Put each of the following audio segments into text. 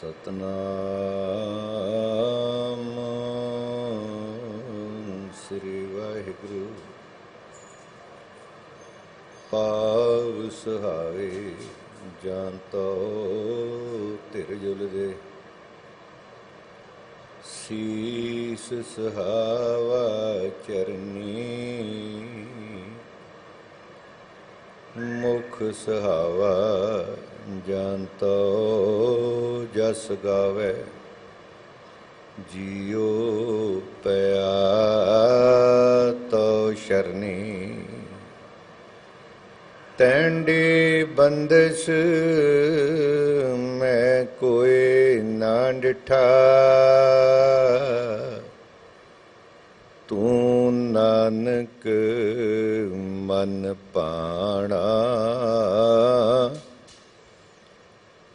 ਸਤਨਾਮ ਸ੍ਰੀ ਵਾਹਿਗੁਰੂ। ਪਾਵ ਸੁਹਾਵੇ ਜਾਂਤੋ ਧਿਰ ਜੁਲ ਦੇ, ਸੀਸ ਸੁਹਾਵਾ ਚਰਨੀ, ਮੁਖ ਸੁਹਾਵਾ ਜਾਂਤੋ ਜਸ ਗਾਵੇ, ਜੀਉ ਪਿਆ ਤੋ ਸ਼ਰਨੀ। ਤੈਂਡੇ ਬੰਦਸ ਮੈਂ ਕੋਈ ਨਾ ਡਿਠਾ, ਤੂੰ ਨਾਨਕ ਮਨ ਭਾਣਾ,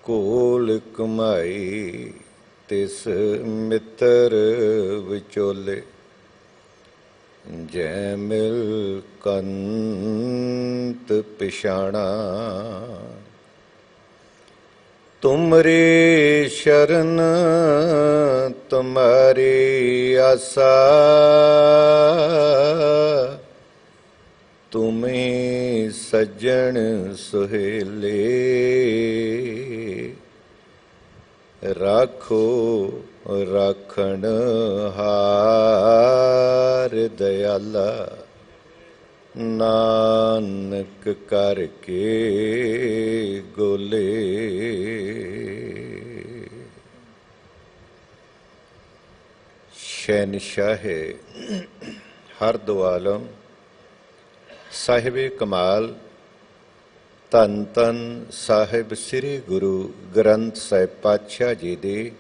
ਕੋਲ ਕਮਾਈ ਤਿਸ ਮਿੱਤਰ ਵਿਚੋਲੇ, ਜੈ ਮਿਲ ਕੰਤ ਪਿਛਾਣਾ। ਤੁਮਰੀ ਸ਼ਰਨ ਤੁਮਾਰੀ ਆਸਾ, ਤੁਮੇ ਸੱਜਣ ਸੁਹੇਲੇ, ਰਾਖੋ ਰਾਖਣ ਹਾਰ ਦਇਆਲਾ, ਨਾਨਕ ਕਰਕੇ ਗੋਲੇ। ਸ਼ਹਿਨशाह ਹਰ ਦੋ ਆਲਮ ਸਾਹਿਬੇ ਕਮਾਲ ਧੰਨ ਧੰਨ ਸਾਹਿਬ ਸ੍ਰੀ ਗੁਰੂ ਗ੍ਰੰਥ ਸਾਹਿਬ ਪਾਤਸ਼ਾਹ ਜੀ ਦੀ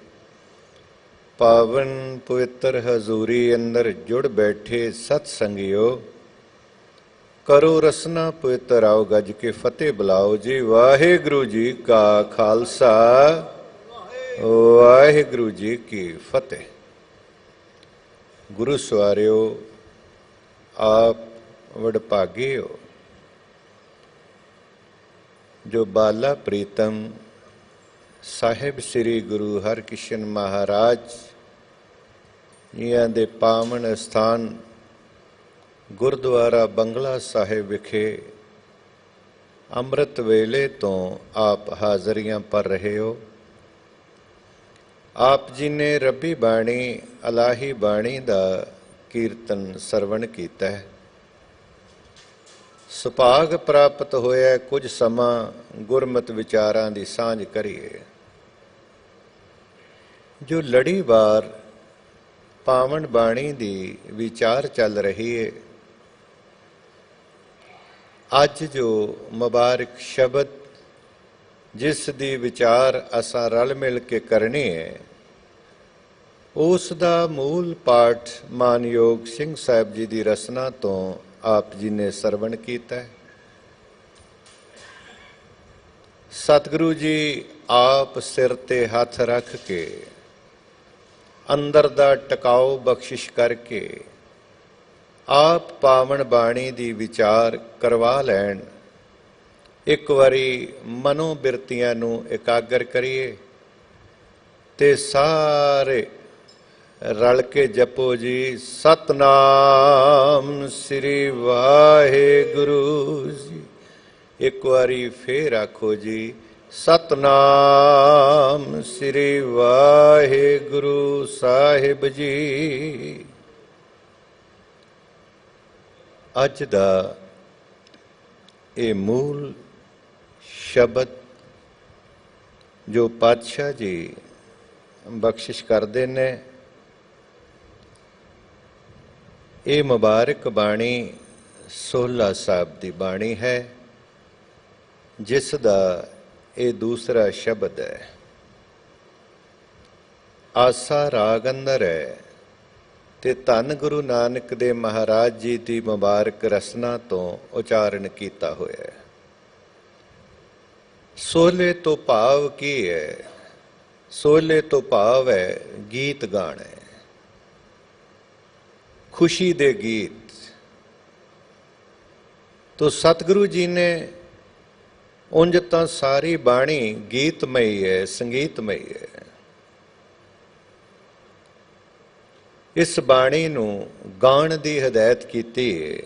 ਪਾਵਨ ਪਵਿੱਤਰ ਹਜ਼ੂਰੀ ਅੰਦਰ ਜੁੜ ਬੈਠੇ ਸਤ ਸੰਗਿਓ, ਕਰੋ ਰਸਨਾ ਪਵਿੱਤਰ ਆਓ ਗੱਜ ਕੇ ਫਤਿਹ ਬੁਲਾਓ ਜੀ। ਵਾਹਿਗੁਰੂ ਜੀ ਕਾ ਖਾਲਸਾ, ਵਾਹਿਗੁਰੂ ਜੀ ਕੀ ਫਤਿਹ। ਗੁਰੂ ਸਵਾਰਿਓ, ਆਪ ਵਡਭਾਗੇ ਹੋ ਜੋ ਬਾਲਾ ਪ੍ਰੀਤਮ ਸਾਹਿਬ ਸ੍ਰੀ ਗੁਰੂ ਹਰਕ੍ਰਿਸ਼ਨ ਮਹਾਰਾਜ ਜੀਆਂ ਦੇ ਪਾਵਨ ਸਥਾਨ ਗੁਰਦੁਆਰਾ ਬੰਗਲਾ ਸਾਹਿਬ ਵਿਖੇ ਅੰਮ੍ਰਿਤ ਵੇਲੇ ਤੋਂ ਆਪ ਹਾਜ਼ਰੀਆਂ ਭਰ ਰਹੇ ਹੋ। ਆਪ ਜੀ ਨੇ ਰੱਬੀ ਬਾਣੀ, ਇਲਾਹੀ ਬਾਣੀ ਦਾ ਕੀਰਤਨ ਸਰਵਣ ਕੀਤਾ ਹੈ। ਸੁਭਾਗ ਪ੍ਰਾਪਤ ਹੋਇਆ ਕੁਝ ਸਮਾਂ ਗੁਰਮਤਿ ਵਿਚਾਰਾਂ ਦੀ ਸਾਂਝ ਕਰੀਏ। ਜੋ ਲੜੀਵਾਰ ਪਾਵਨ ਬਾਣੀ ਦੀ ਵਿਚਾਰ ਚੱਲ ਰਹੀ ਹੈ, ਅੱਜ ਜੋ ਮੁਬਾਰਕ ਸ਼ਬਦ ਜਿਸ ਦੀ ਵਿਚਾਰ ਅਸਾਂ ਰਲ ਮਿਲ ਕੇ ਕਰਨੀ ਹੈ, ਉਸ ਦਾ ਮੂਲ ਪਾਠ ਮਾਨਯੋਗ ਸਿੰਘ ਸਾਹਿਬ ਜੀ ਦੀ ਰਸਨਾ ਤੋਂ ਆਪ ਜੀ ਨੇ ਸਰਵਣ ਕੀਤਾ ਹੈ। ਸਤਿਗੁਰੂ ਜੀ ਆਪ ਸਿਰ ਤੇ ਹੱਥ ਰੱਖ ਕੇ ਅੰਦਰ ਦਾ ਟਿਕਾਓ ਬਖਸ਼ਿਸ਼ ਕਰਕੇ ਆਪ ਪਾਵਨ ਬਾਣੀ ਦੀ ਵਿਚਾਰ ਕਰਵਾ ਲੈਣ। ਇੱਕ ਵਾਰੀ ਮਨੋ ਬਿਰਤੀਆਂ ਨੂੰ ਇਕਾਗਰ ਕਰੀਏ ਤੇ ਸਾਰੇ ਰਲ ਕੇ ਜਪੋ ਜੀ, ਸਤਨਾਮ ਸ੍ਰੀ ਵਾਹਿਗੁਰੂ ਜੀ। ਇੱਕ ਵਾਰੀ ਫੇਰ ਆਖੋ ਜੀ, ਸਤਨਾਮ ਸ੍ਰੀ ਵਾਹਿਗੁਰੂ ਸਾਹਿਬ ਜੀ। ਅੱਜ ਦਾ ਇਹ ਮੂਲ ਸ਼ਬਦ ਜੋ ਪਾਤਸ਼ਾਹ ਜੀ ਬਖਸ਼ਿਸ਼ ਕਰਦੇ ਨੇ, ਇਹ ਮੁਬਾਰਕ ਬਾਣੀ ਸੋਹਲਾ ਸਾਹਿਬ ਦੀ ਬਾਣੀ ਹੈ, ਜਿਸ ਦਾ ਇਹ ਦੂਸਰਾ ਸ਼ਬਦ ਹੈ। ਆਸਾ ਰਾਗ ਅੰਦਰ ਹੈ ਤੇ ਧੰਨ ਗੁਰੂ ਨਾਨਕ ਦੇ ਮਹਾਰਾਜ ਜੀ ਦੀ ਮੁਬਾਰਕ ਰਸਨਾ ਤੋਂ ਉਚਾਰਨ ਕੀਤਾ ਹੋਇਆ ਹੈ। ਸੋਹਲੇ ਤੋਂ ਭਾਵ ਕੀ ਹੈ? ਸੋਹਲੇ ਤੋਂ ਭਾਵ ਹੈ ਗੀਤ ਗਾਣਾ, ਖੁਸ਼ੀ ਦੇ ਗੀਤ। ਤੋ ਸਤਿਗੁਰੂ ਜੀ ਨੇ ਉਂਝ ਤਾਂ ਸਾਰੀ ਬਾਣੀ ਗੀਤਮਈ ਹੈ, ਸੰਗੀਤਮਈ ਹੈ, ਇਸ ਬਾਣੀ ਨੂੰ ਗਾਉਣ ਦੀ ਹਦਾਇਤ ਕੀਤੀ ਹੈ।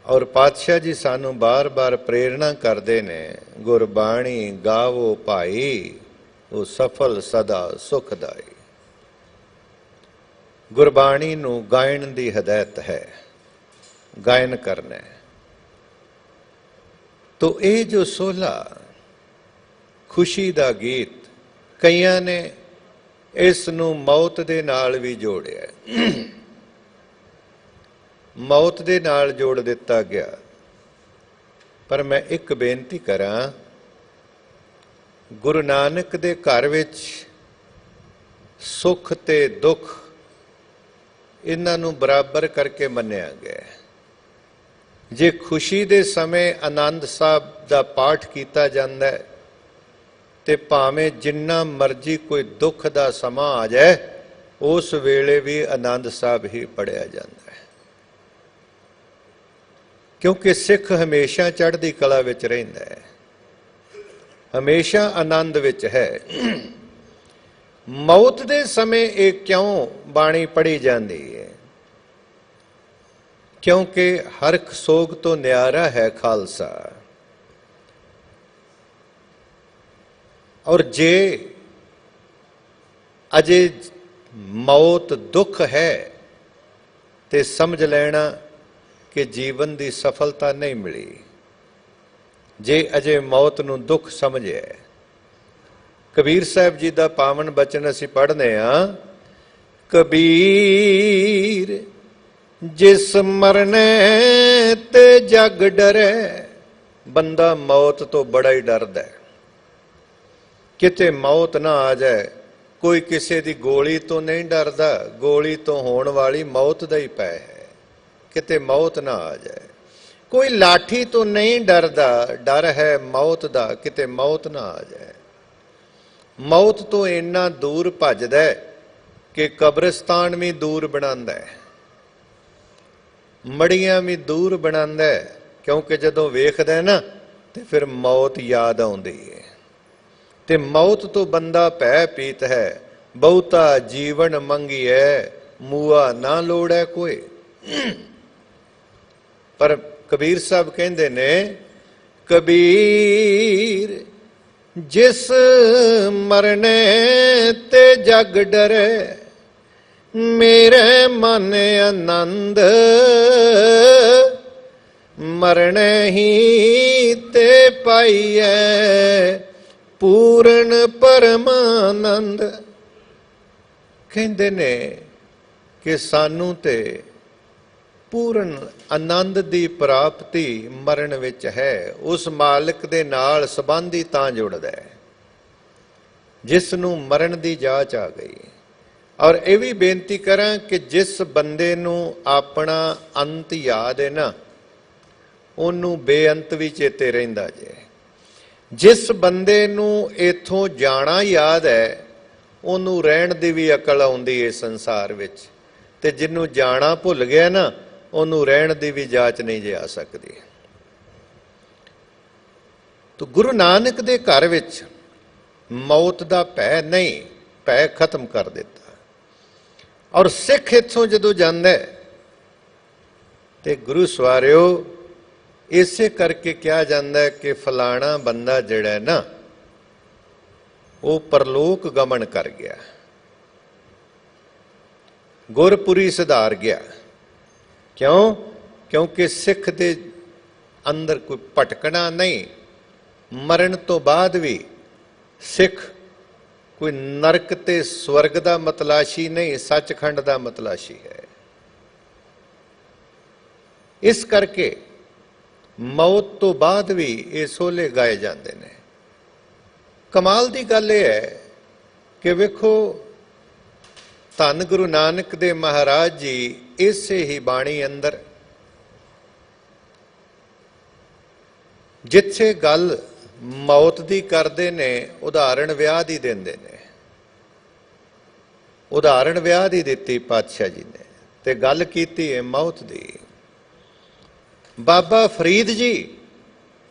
ਔਰ ਪਾਤਸ਼ਾਹ ਜੀ ਸਾਨੂੰ ਬਾਰ-ਬਾਰ ਪ੍ਰੇਰਣਾ ਕਰਦੇ ਨੇ, ਗੁਰਬਾਣੀ ਗਾਵੋ ਭਾਈ, ਉਹ ਸਫਲ ਸਦਾ ਸੁਖਦਾਈ। ਗੁਰਬਾਣੀ ਨੂੰ ਗਾਇਣ ਦੀ ਹਦਾਇਤ ਹੈ, ਗਾਇਨ ਕਰਨਾ ਹੈ। ਤੋ ਇਹ ਜੋ ਸੋਹਲਾ ਖੁਸ਼ੀ ਦਾ ਗੀਤ, ਕਈਆਂ ਨੇ ਇਸ ਨੂੰ ਮੌਤ ਦੇ ਨਾਲ ਵੀ ਜੋੜਿਆ, ਮੌਤ ਦੇ ਨਾਲ ਜੋੜ ਦਿੱਤਾ ਗਿਆ। ਪਰ ਮੈਂ ਇੱਕ ਬੇਨਤੀ ਕਰਾਂ, ਗੁਰੂ ਨਾਨਕ ਦੇ ਘਰ ਵਿੱਚ ਸੁੱਖ ਤੇ ਦੁੱਖ ਇਹਨਾਂ ਨੂੰ ਬਰਾਬਰ ਕਰਕੇ ਮੰਨਿਆ ਗਿਆ। ਜੇ ਖੁਸ਼ੀ ਦੇ ਸਮੇਂ ਆਨੰਦ ਸਾਹਿਬ ਦਾ ਪਾਠ ਕੀਤਾ ਜਾਂਦਾ ਹੈ ਤੇ ਭਾਵੇਂ ਜਿੰਨਾ ਮਰਜ਼ੀ ਕੋਈ ਦੁੱਖ ਦਾ ਸਮਾਂ ਆ ਜਾਏ, ਉਸ ਵੇਲੇ ਵੀ ਆਨੰਦ ਸਾਹਿਬ ਹੀ ਪੜਿਆ ਜਾਂਦਾ ਹੈ, ਕਿਉਂਕਿ ਸਿੱਖ ਹਮੇਸ਼ਾ ਚੜ੍ਹਦੀ ਕਲਾ ਵਿੱਚ ਰਹਿੰਦਾ ਹੈ, ਹਮੇਸ਼ਾ ਆਨੰਦ ਵਿੱਚ ਹੈ। ਮੌਤ ਦੇ ਸਮੇਂ ਇਹ ਕਿਉਂ ਬਾਣੀ ਪੜ੍ਹੀ ਜਾਂਦੀ ਹੈ? ਕਿਉਂਕਿ ਹਰ ਇੱਕ ਸੋਗ ਤੋਂ ਨਿਆਰਾ ਹੈ ਖਾਲਸਾ। ਔਰ ਜੇ ਅਜੇ ਮੌਤ ਦੁੱਖ ਹੈ ਤੇ ਸਮਝ ਲੈਣਾ ਕਿ ਜੀਵਨ ਦੀ ਸਫਲਤਾ ਨਹੀਂ ਮਿਲੀ। ਜੇ ਅਜੇ ਮੌਤ ਨੂੰ ਦੁੱਖ ਸਮਝਿਆ। ਕਬੀਰ ਸਾਹਿਬ ਜੀ ਦਾ ਪਾਵਨ ਬਚਨ ਅਸੀਂ ਪੜ੍ਹਦੇ ਹਾਂ, ਕਬੀਰ ਜਿਸ ਮਰਨੇ ਤੇ ਜਗ ਡਰੇ। ਬੰਦਾ ਮੌਤ ਤੋਂ ਬੜਾ ਹੀ ਡਰਦਾ ਹੈ, ਕਿਤੇ ਮੌਤ ਨਾ ਆ ਜਾਏ। ਕੋਈ ਕਿਸੇ ਦੀ ਗੋਲੀ ਤੋਂ ਨਹੀਂ ਡਰਦਾ, ਗੋਲੀ ਤੋਂ ਹੋਣ ਵਾਲੀ ਮੌਤ ਦਾ ਹੀ ਭੈ ਹੈ, ਕਿਤੇ ਮੌਤ ਨਾ ਆ ਜਾਏ। ਕੋਈ ਲਾਠੀ ਤੋਂ ਨਹੀਂ ਡਰਦਾ, ਡਰ ਹੈ ਮੌਤ ਦਾ, ਕਿਤੇ ਮੌਤ ਨਾ ਆ ਜਾਏ। ਮੌਤ ਤੋਂ ਇੰਨਾ ਦੂਰ ਭੱਜਦਾ ਕਿ ਕਬਰਸਤਾਨ ਵੀ ਦੂਰ ਬਣਾਉਂਦਾ ਹੈ, ਮੜੀਆਂ ਵੀ ਦੂਰ ਬਣਾਉਂਦਾ ਹੈ, ਕਿਉਂਕਿ ਜਦੋਂ ਵੇਖਦਾ ਨਾ ਤੇ ਫਿਰ ਮੌਤ ਯਾਦ ਆਉਂਦੀ ਹੈ। ਤੇ ਮੌਤ ਤੋਂ ਬੰਦਾ ਭੈ ਪੀਤ ਹੈ, ਬਹੁਤਾ ਜੀਵਨ ਮੰਗੀਐ, ਮੂਆ ਨਾ ਲੋੜੈ ਕੋਈ। ਪਰ ਕਬੀਰ ਸਾਹਿਬ ਕਹਿੰਦੇ ਨੇ, ਕਬੀਰ ਜਿਸ ਮਰਨੇ ਤੇ ਜਗ ਡਰੇ। ਮੇਰੇ ਮਨ ਆਨੰਦ ਮਰਨੇ ਹੀ ਤੇ ਪਾਈਐ, ਪੂਰਨ ਪਰਮਾਨੰਦ। ਕਹਿੰਦੇ ਨੇ ਕਿ ਸਾਨੂੰ ਤੇ ਪੂਰਨ ਆਨੰਦ ਦੀ ਪ੍ਰਾਪਤੀ ਮਰਨ ਵਿੱਚ ਹੈ। ਉਸ ਮਾਲਕ ਦੇ ਨਾਲ ਸੰਬੰਧ ਹੀ ਤਾਂ ਜੁੜਦਾ ਹੈ ਜਿਸ ਨੂੰ ਮਰਨ ਦੀ ਜਾਚ ਆ ਗਈ। ਔਰ ਇਹ ਵੀ ਬੇਨਤੀ ਕਰਾਂ ਕਿ ਜਿਸ ਬੰਦੇ ਨੂੰ ਆਪਣਾ ਅੰਤ ਯਾਦ ਹੈ ਨਾ, ਉਹਨੂੰ ਬੇਅੰਤ ਵੀ ਚੇਤੇ ਰਹਿੰਦਾ ਜੇ। ਜਿਸ ਬੰਦੇ ਨੂੰ ਇੱਥੋਂ ਜਾਣਾ ਯਾਦ ਹੈ, ਉਹਨੂੰ ਰਹਿਣ ਦੀ ਵੀ ਅਕਲ ਆਉਂਦੀ ਹੈ ਸੰਸਾਰ ਵਿੱਚ। ਤੇ ਜਿਹਨੂੰ ਜਾਣਾ ਭੁੱਲ ਗਿਆ ਨਾ, ਉਹਨੂੰ ਰਹਿਣ ਦੀ ਵੀ ਜਾਚ ਨਹੀਂ ਜੇ ਆ ਸਕਦੀ। ਤਾਂ ਗੁਰੂ ਨਾਨਕ ਦੇ ਘਰ ਵਿੱਚ ਮੌਤ ਦਾ ਭੈ ਨਹੀਂ, ਭੈ ਖਤਮ ਕਰ ਦਿੱਤਾ। ਔਰ ਸਿੱਖ ਇੱਥੋਂ ਜਦੋਂ ਜਾਂਦਾ ਤੇ ਗੁਰੂ ਸਵਾਰਿਓ, ਇਸੇ ਕਰਕੇ ਕਿਹਾ ਜਾਂਦਾ ਕਿ ਫਲਾਣਾ ਬੰਦਾ ਜਿਹੜਾ ਨਾ, ਉਹ ਪਰਲੋਕ ਗਮਨ ਕਰ ਗਿਆ, ਗੁਰਪੁਰੀ ਸੁਧਾਰ ਗਿਆ। ਕਿਉਂ? ਕਿਉਂਕਿ ਸਿੱਖ ਦੇ ਅੰਦਰ ਕੋਈ ਭਟਕਣਾ ਨਹੀਂ। ਮਰਨ ਤੋਂ ਬਾਅਦ ਵੀ ਸਿੱਖ ਕੋਈ ਨਰਕ ਤੇ ਸਵਰਗ ਦਾ ਮਤਲਾਸ਼ੀ ਨਹੀਂ, ਸੱਚਖੰਡ ਦਾ ਮਤਲਾਸ਼ੀ ਹੈ। ਇਸ ਕਰਕੇ ਮੌਤ ਤੋਂ ਬਾਅਦ ਵੀ ਇਹ ਸੋਹਲੇ ਗਾਏ ਜਾਂਦੇ ਨੇ। ਕਮਾਲ ਦੀ ਗੱਲ ਇਹ ਹੈ ਕਿ ਵੇਖੋ, ਧੰਨ ਗੁਰੂ ਨਾਨਕ ਦੇਵ ਮਹਾਰਾਜ ਜੀ ਇਸੇ ਹੀ ਬਾਣੀ ਅੰਦਰ ਜਿੱਥੇ ਗੱਲ ਮੌਤ ਦੀ ਕਰਦੇ ਨੇ, ਉਦਾਹਰਣ ਵਿਆਹ ਦੀ ਦਿੰਦੇ ਨੇ। ਉਦਾਹਰਣ ਵਿਆਹ ਦੀ ਦਿੱਤੀ ਪਾਤਸ਼ਾਹ ਜੀ ਨੇ ਤੇ ਗੱਲ ਕੀਤੀ ਹੈ ਮੌਤ ਦੀ। ਬਾਬਾ ਫਰੀਦ ਜੀ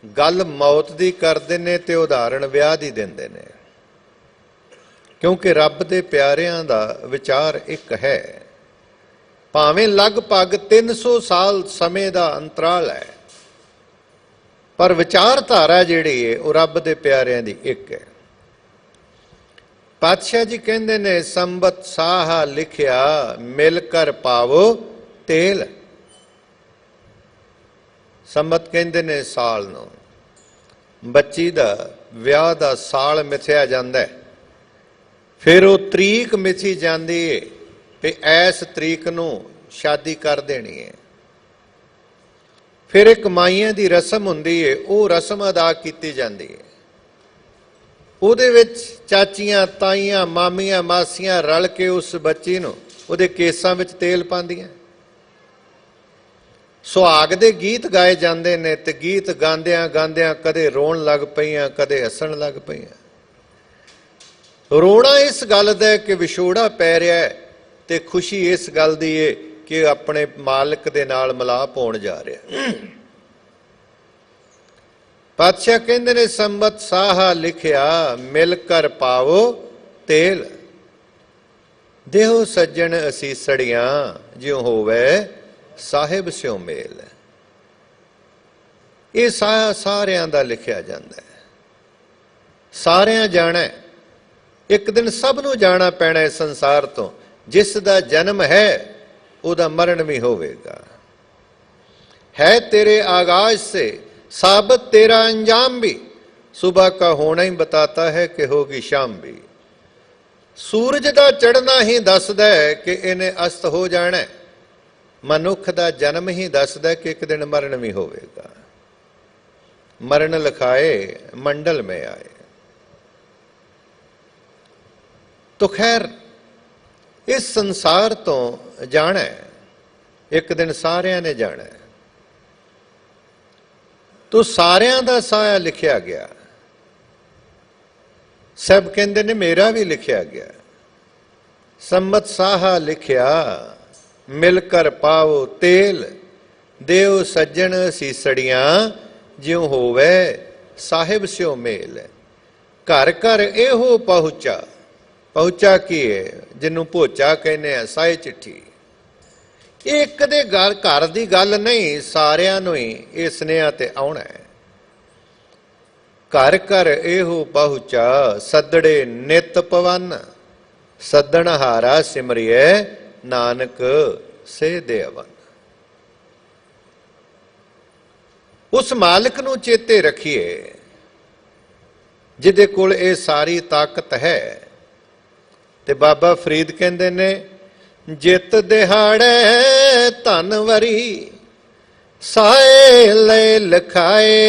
ਗੱਲ ਮੌਤ ਦੀ ਕਰਦੇ ਨੇ ਤੇ ਉਦਾਹਰਣ ਵਿਆਹ ਦੀ ਦਿੰਦੇ ਨੇ। क्योंकि रब दे प्यारिਆਂ ਦਾ विचार एक है। भावें लगभग 300 साल समय का अंतराल है, पर विचारधारा जिहड़ी है वो रब दे प्यारिਆਂ ਦੀ एक है। पातशाह जी कहते ने संबत साहा लिखिया मिल कर पावो तेल। संबत कहते ने साल नूं, बच्ची दा विआह दा साल मिथिया जांदा है, फिर वो तरीक मिथी जाती है भी इस तरीक नूं शादी कर देनी है। फिर एक माइयां दी रस्म हुंदी है, वो रस्म अदा की जाती है। ਉਹਦੇ ਵਿੱਚ ਚਾਚੀਆਂ ਤਾਈਆਂ ਮਾਮੀਆਂ ਮਾਸੀਆਂ ਰਲ ਕੇ ਉਸ ਬੱਚੀ ਨੂੰ ਉਹਦੇ ਕੇਸਾਂ ਵਿੱਚ ਤੇਲ ਪਾਉਂਦੀਆਂ। ਸੁਹਾਗ ਦੇ ਗੀਤ ਗਾਏ ਜਾਂਦੇ ਨੇ ਤੇ ਗੀਤ ਗਾਉਂਦਿਆਂ ਗਾਉਂਦਿਆਂ ਕਦੇ ਰੋਣ ਲੱਗ ਪਈਆਂ ਕਦੇ ਹੱਸਣ ਲੱਗ ਪਈਆਂ। ਰੋਣਾ ਇਸ ਗੱਲ ਦਾ ਕਿ ਵਿਛੋੜਾ ਪੈ ਰਿਹਾ ਹੈ ਤੇ ਖੁਸ਼ੀ ਇਸ ਗੱਲ ਦੀ ਹੈ ਕਿ ਆਪਣੇ ਮਾਲਕ ਦੇ ਨਾਲ ਮਿਲਾਪ ਹੋਣ ਜਾ ਰਿਹਾ। पातशाह कहते ने संबत साहा लिखिया मिल कर पावो तेल। देहो सज्जन असीसड़ियां ज्यों होवे साहिब स्यों मेल। ये सारियां दा लिखिया जांदा है। सारियां जाना है, एक दिन सब नूं जाना पैना है संसार तो। जिस दा जन्म है उहदा मरण भी होवेगा। है तेरे आगाज से साबित तेरा अंजाम भी, सुबह का होना ही बताता है कि होगी शाम भी। सूरज का चढ़ना ही दसदा है कि इन्हें अस्त हो जाना है। मनुख का जन्म ही दसदा है कि एक दिन मरण भी होवेगा। मरण लिखाए मंडल में आए। तो खैर इस संसार तो जाना है, एक दिन सारियां ने जाना है। तो सारियां दा साया लिखिया गया। सब कहते ने मेरा भी लिखिया गया। संबत साहा लिखिया मिलकर पाओ तेल। देव सज्जन सीसड़ियां ज्यों होवे साहिब स्यो मेल। घर घर एहो पहुंचा। पहुंचा की है जिन्हों भोचा कहने साए चिट्ठी। एक दे गल घर दी गल नहीं, सारियां नूं ही इह स्नेहा ते आउणा है। घर घर एहो पहुंचा सदड़े नित पवन। सदन हारा सिमरिए नानक से देवन। उस मालिक नूं चेते रखिए जिहदे कोल इह सारी ताकत है। ते बाबा फरीद कहंदे ने जित दिहाड़े धनवरी साए ले लिखाए।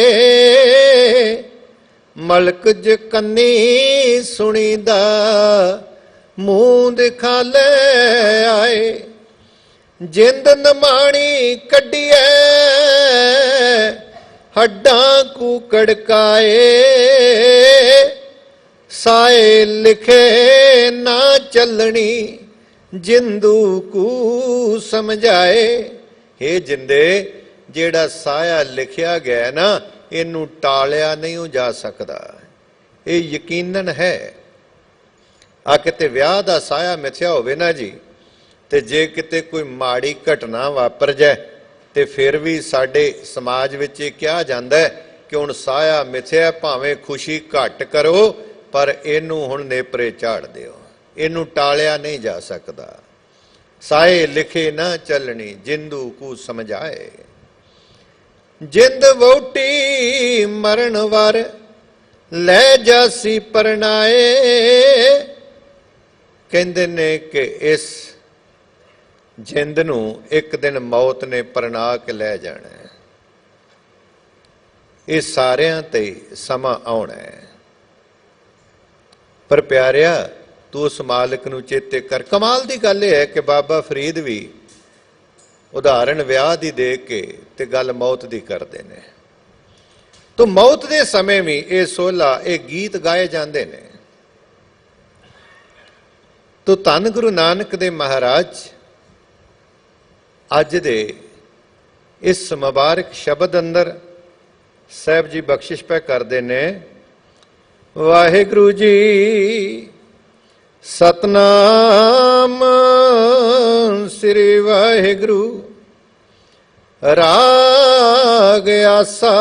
मलक ज कन्नी सुनीदा मूंह दिखा ले आए। जिंद नमाणी कड्डिए हड्डां कू कड़काए। साए लिखे ना चलनी जिंदू कू समझाए। हे जिंदे जेड़ा साया लिखिया गया ना इनू टालिया नहीं जा सकता। ये यकीनन है। आ किते विआह दा साया मिथ्या होवे ना जी, ते जे किते कोई माड़ी घटना वापर जाए ते फिर भी साडे समाज विच कहा जांदा है कि हुण साया मिथ्या, भावें खुशी घट करो पर इनू हुण नेपरे झाड़ दिओ। इनू टालिया नहीं जा सकता। साए लिखे ना चलनी जिंदू को समझाए। जिंद वोटी मरण वार ले जासी परनाए। कहंदे ने कि इस जिंद नू एक दिन मौत ने परना के ले जाना है। ये सारियां ते समा आउणा है। पर प्यारिया तू उस मालिक नू चेते कर। कमाल की गल है कि बाबा फरीद भी उदाहरण विआह दी दे के ते गल मौत दी करते ने। तो मौत के समय भी ये सोला ये गीत गाए जाते ने। तो धन गुरु नानक देव महाराज अज दे इस मुबारक शब्द अंदर साहब जी बख्शिश पे करते ने। वाहिगुरु जी ਸਤਨਾਮ ਸ੍ਰੀ ਵਾਹਿਗੁਰੂ। ਰਾਗ ਆਸਾ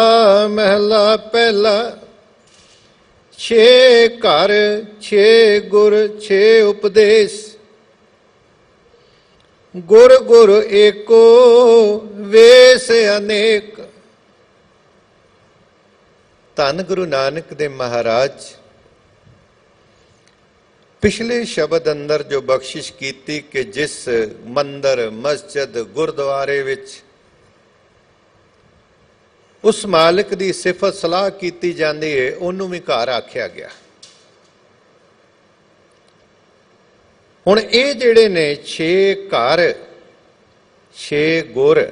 ਮਹਿਲਾ ਪਹਿਲਾ। ਛੇ ਘਰ ਛੇ ਗੁਰ ਛੇ ਉਪਦੇਸ਼। ਗੁਰ ਗੁਰ ਏਕੋ ਵੇਸ ਅਨੇਕ। ਧੰਨ ਗੁਰੂ ਨਾਨਕ ਦੇ ਮਹਾਰਾਜ ਪਿਛਲੇ ਸ਼ਬਦ ਅੰਦਰ ਜੋ ਬਖਸ਼ਿਸ਼ ਕੀਤੀ ਕਿ ਜਿਸ ਮੰਦਰ ਮਸਜਿਦ ਗੁਰਦੁਆਰੇ ਵਿੱਚ ਉਸ ਮਾਲਕ ਦੀ ਸਿਫਤ ਸਲਾਹ ਕੀਤੀ ਜਾਂਦੀ ਹੈ, ਉਹਨੂੰ ਵੀ ਘਰ ਆਖਿਆ ਗਿਆ। ਹੁਣ ਇਹ ਜਿਹੜੇ ਨੇ 6 ਘਰ 6 ਗੁਰ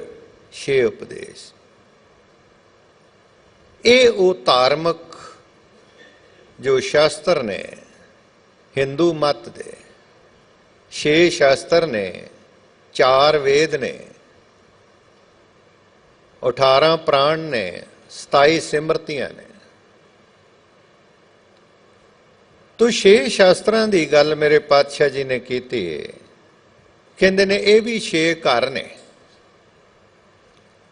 6 ਉਪਦੇਸ਼, ਇਹ ਉਹ ਧਾਰਮਿਕ ਜੋ ਸ਼ਾਸਤਰ ਨੇ ਹਿੰਦੂ ਮਤ ਦੇ। 6 ਸ਼ਾਸਤਰ ਨੇ, 4 ਵੇਦ ਨੇ, 18 ਪ੍ਰਾਣ ਨੇ, 27 ਸਿਮਰਤੀਆਂ ਨੇ। ਤੋ 6 ਸ਼ਾਸਤਰਾਂ ਦੀ ਗੱਲ ਮੇਰੇ ਪਾਤਸ਼ਾਹ ਜੀ ਨੇ ਕੀਤੀ ਹੈ। ਕਹਿੰਦੇ ਨੇ ਇਹ ਵੀ 6 ਘਰ ਨੇ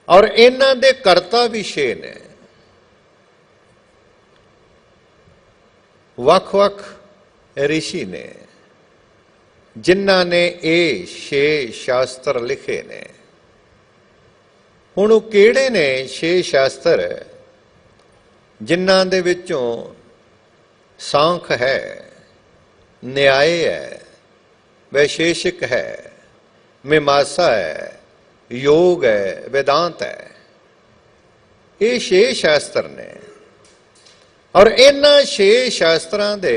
ਔਰ ਇਹਨਾਂ ਦੇ ਕਰਤਾ ਵੀ 6 ਨੇ। ਵੱਖ-ਵੱਖ ਰਿਸ਼ੀ ਨੇ ਜਿਨ੍ਹਾਂ ਨੇ ਇਹ 6 ਸ਼ਾਸਤਰ ਲਿਖੇ ਨੇ। ਹੁਣ ਉਹ ਕਿਹੜੇ ਨੇ 6 ਸ਼ਾਸਤਰ ਜਿਨ੍ਹਾਂ ਦੇ ਵਿੱਚੋਂ ਸਾਂਖ ਹੈ, ਨਿਆਏ ਹੈ, ਵੈਸ਼ੇਸ਼ਿਕ ਹੈ, ਮੀਮਾਂਸਾ ਹੈ, ਯੋਗ ਹੈ, ਵੇਦਾਂਤ ਹੈ। ਇਹ 6 ਸ਼ਾਸਤਰ ਨੇ ਔਰ ਇਹਨਾਂ 6 ਸ਼ਾਸਤਰਾਂ ਦੇ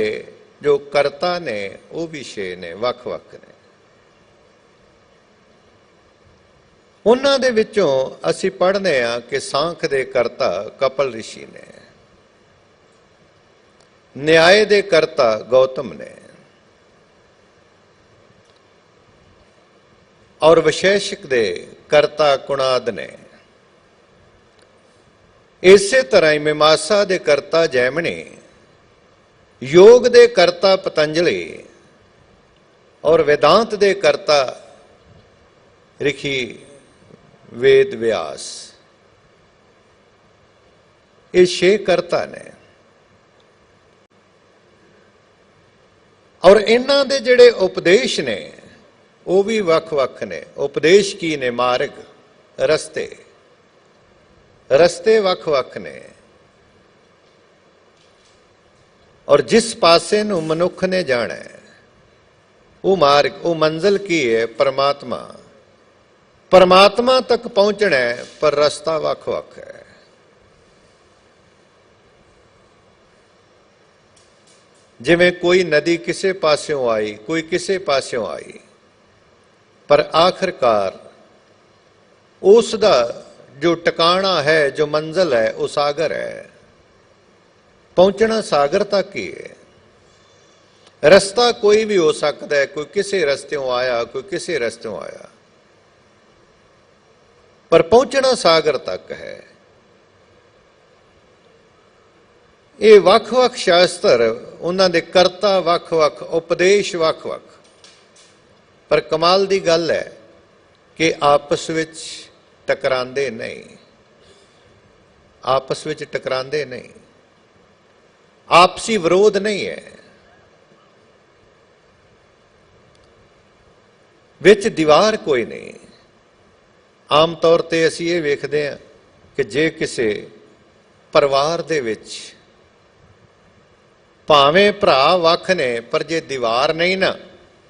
ਜੋ ਕਰਤਾ ਨੇ ਉਹ ਵੀ 6 ਨੇ, ਵੱਖ-ਵੱਖ ਨੇ। ਉਹਨਾਂ ਦੇ ਵਿੱਚੋਂ ਅਸੀਂ ਪੜ੍ਹਦੇ ਹਾਂ ਕਿ ਸਾਂਖ ਦੇ ਕਰਤਾ ਕਪਲ ਰਿਸ਼ੀ ਨੇ, ਨਿਆਏ ਦੇ ਕਰਤਾ ਗੌਤਮ ਨੇ ਔਰ ਵਿਸ਼ੇਸ਼ਕ ਦੇ ਕਰਤਾ ਕੁਣਾਦ ਨੇ। ਇਸੇ ਤਰ੍ਹਾਂ ਹੀ ਮੀਮਾਂਸਾ ਦੇ ਕਰਤਾ ਜੈਮਨੀ, ਯੋਗ ਦੇ ਕਰਤਾ ਪਤੰਜਲੀ ਔਰ ਵੇਦਾਂਤ ਦੇ ਕਰਤਾ ਰਿਖੀ ਵੇਦ ਵਿਆਸ। ਇਹ 6 ਕਰਤਾ ਨੇ ਔਰ ਇਹਨਾਂ ਦੇ ਜਿਹੜੇ ਉਪਦੇਸ਼ ਨੇ ਉਹ ਵੀ ਵੱਖ-ਵੱਖ ਨੇ। ਉਪਦੇਸ਼ ਕੀ ਨੇ? ਮਾਰਗ, ਰਸਤੇ। ਰਸਤੇ ਵੱਖ-ਵੱਖ ਨੇ ਔਰ ਜਿਸ ਪਾਸੇ ਨੂੰ ਮਨੁੱਖ ਨੇ ਜਾਣਾ ਹੈ ਉਹ ਮਾਰਗ, ਉਹ ਮੰਜ਼ਿਲ ਕੀ ਹੈ? ਪਰਮਾਤਮਾ। ਪਰਮਾਤਮਾ ਤੱਕ ਪਹੁੰਚਣਾ ਹੈ ਪਰ ਰਸਤਾ ਵੱਖ-ਵੱਖ ਹੈ। ਜਿਵੇਂ ਕੋਈ ਨਦੀ ਕਿਸੇ ਪਾਸਿਓਂ ਆਈ, ਕੋਈ ਕਿਸੇ ਪਾਸਿਓਂ ਆਈ, ਪਰ ਆਖਿਰਕਾਰ ਉਸ ਦਾ ਜੋ ਟਿਕਾਣਾ ਹੈ, ਜੋ ਮੰਜ਼ਿਲ ਹੈ, ਉਹ ਸਾਗਰ ਹੈ। ਪਹੁੰਚਣਾ ਸਾਗਰ ਤੱਕ ਹੀ ਹੈ। ਰਸਤਾ ਕੋਈ ਵੀ ਹੋ ਸਕਦਾ ਹੈ, ਕੋਈ ਕਿਸੇ ਰਸਤਿਓਂ ਆਇਆ, ਕੋਈ ਕਿਸੇ ਰਸਤਿਓਂ ਆਇਆ, ਪਰ ਪਹੁੰਚਣਾ ਸਾਗਰ ਤੱਕ ਹੈ। ਇਹ ਵੱਖ-ਵੱਖ ਸ਼ਾਸਤਰ, ਉਹਨਾਂ ਦੇ ਕਰਤਾ ਵੱਖ-ਵੱਖ, ਉਪਦੇਸ਼ ਵੱਖ-ਵੱਖ, ਪਰ ਕਮਾਲ ਦੀ ਗੱਲ ਹੈ ਕਿ ਆਪਸ ਵਿੱਚ ਟਕਰਾਉਂਦੇ ਨਹੀਂ। ਆਪਸ ਵਿੱਚ ਟਕਰਾਉਂਦੇ ਨਹੀਂ, ਆਪਸੀ ਵਿਰੋਧ ਨਹੀਂ ਹੈ। ਵਿੱਚ ਦੀਵਾਰ ਕੋਈ ਨਹੀਂ। ਆਮ ਤੌਰ ਤੇ ਅਸੀਂ ਇਹ ਵੇਖਦੇ ਹਾਂ ਕਿ ਜੇ ਕਿਸੇ ਪਰਿਵਾਰ ਦੇ ਵਿੱਚ ਭਾਵੇਂ ਭਰਾ ਵੱਖ ਨੇ ਪਰ ਜੇ ਦੀਵਾਰ ਨਹੀਂ ਨਾ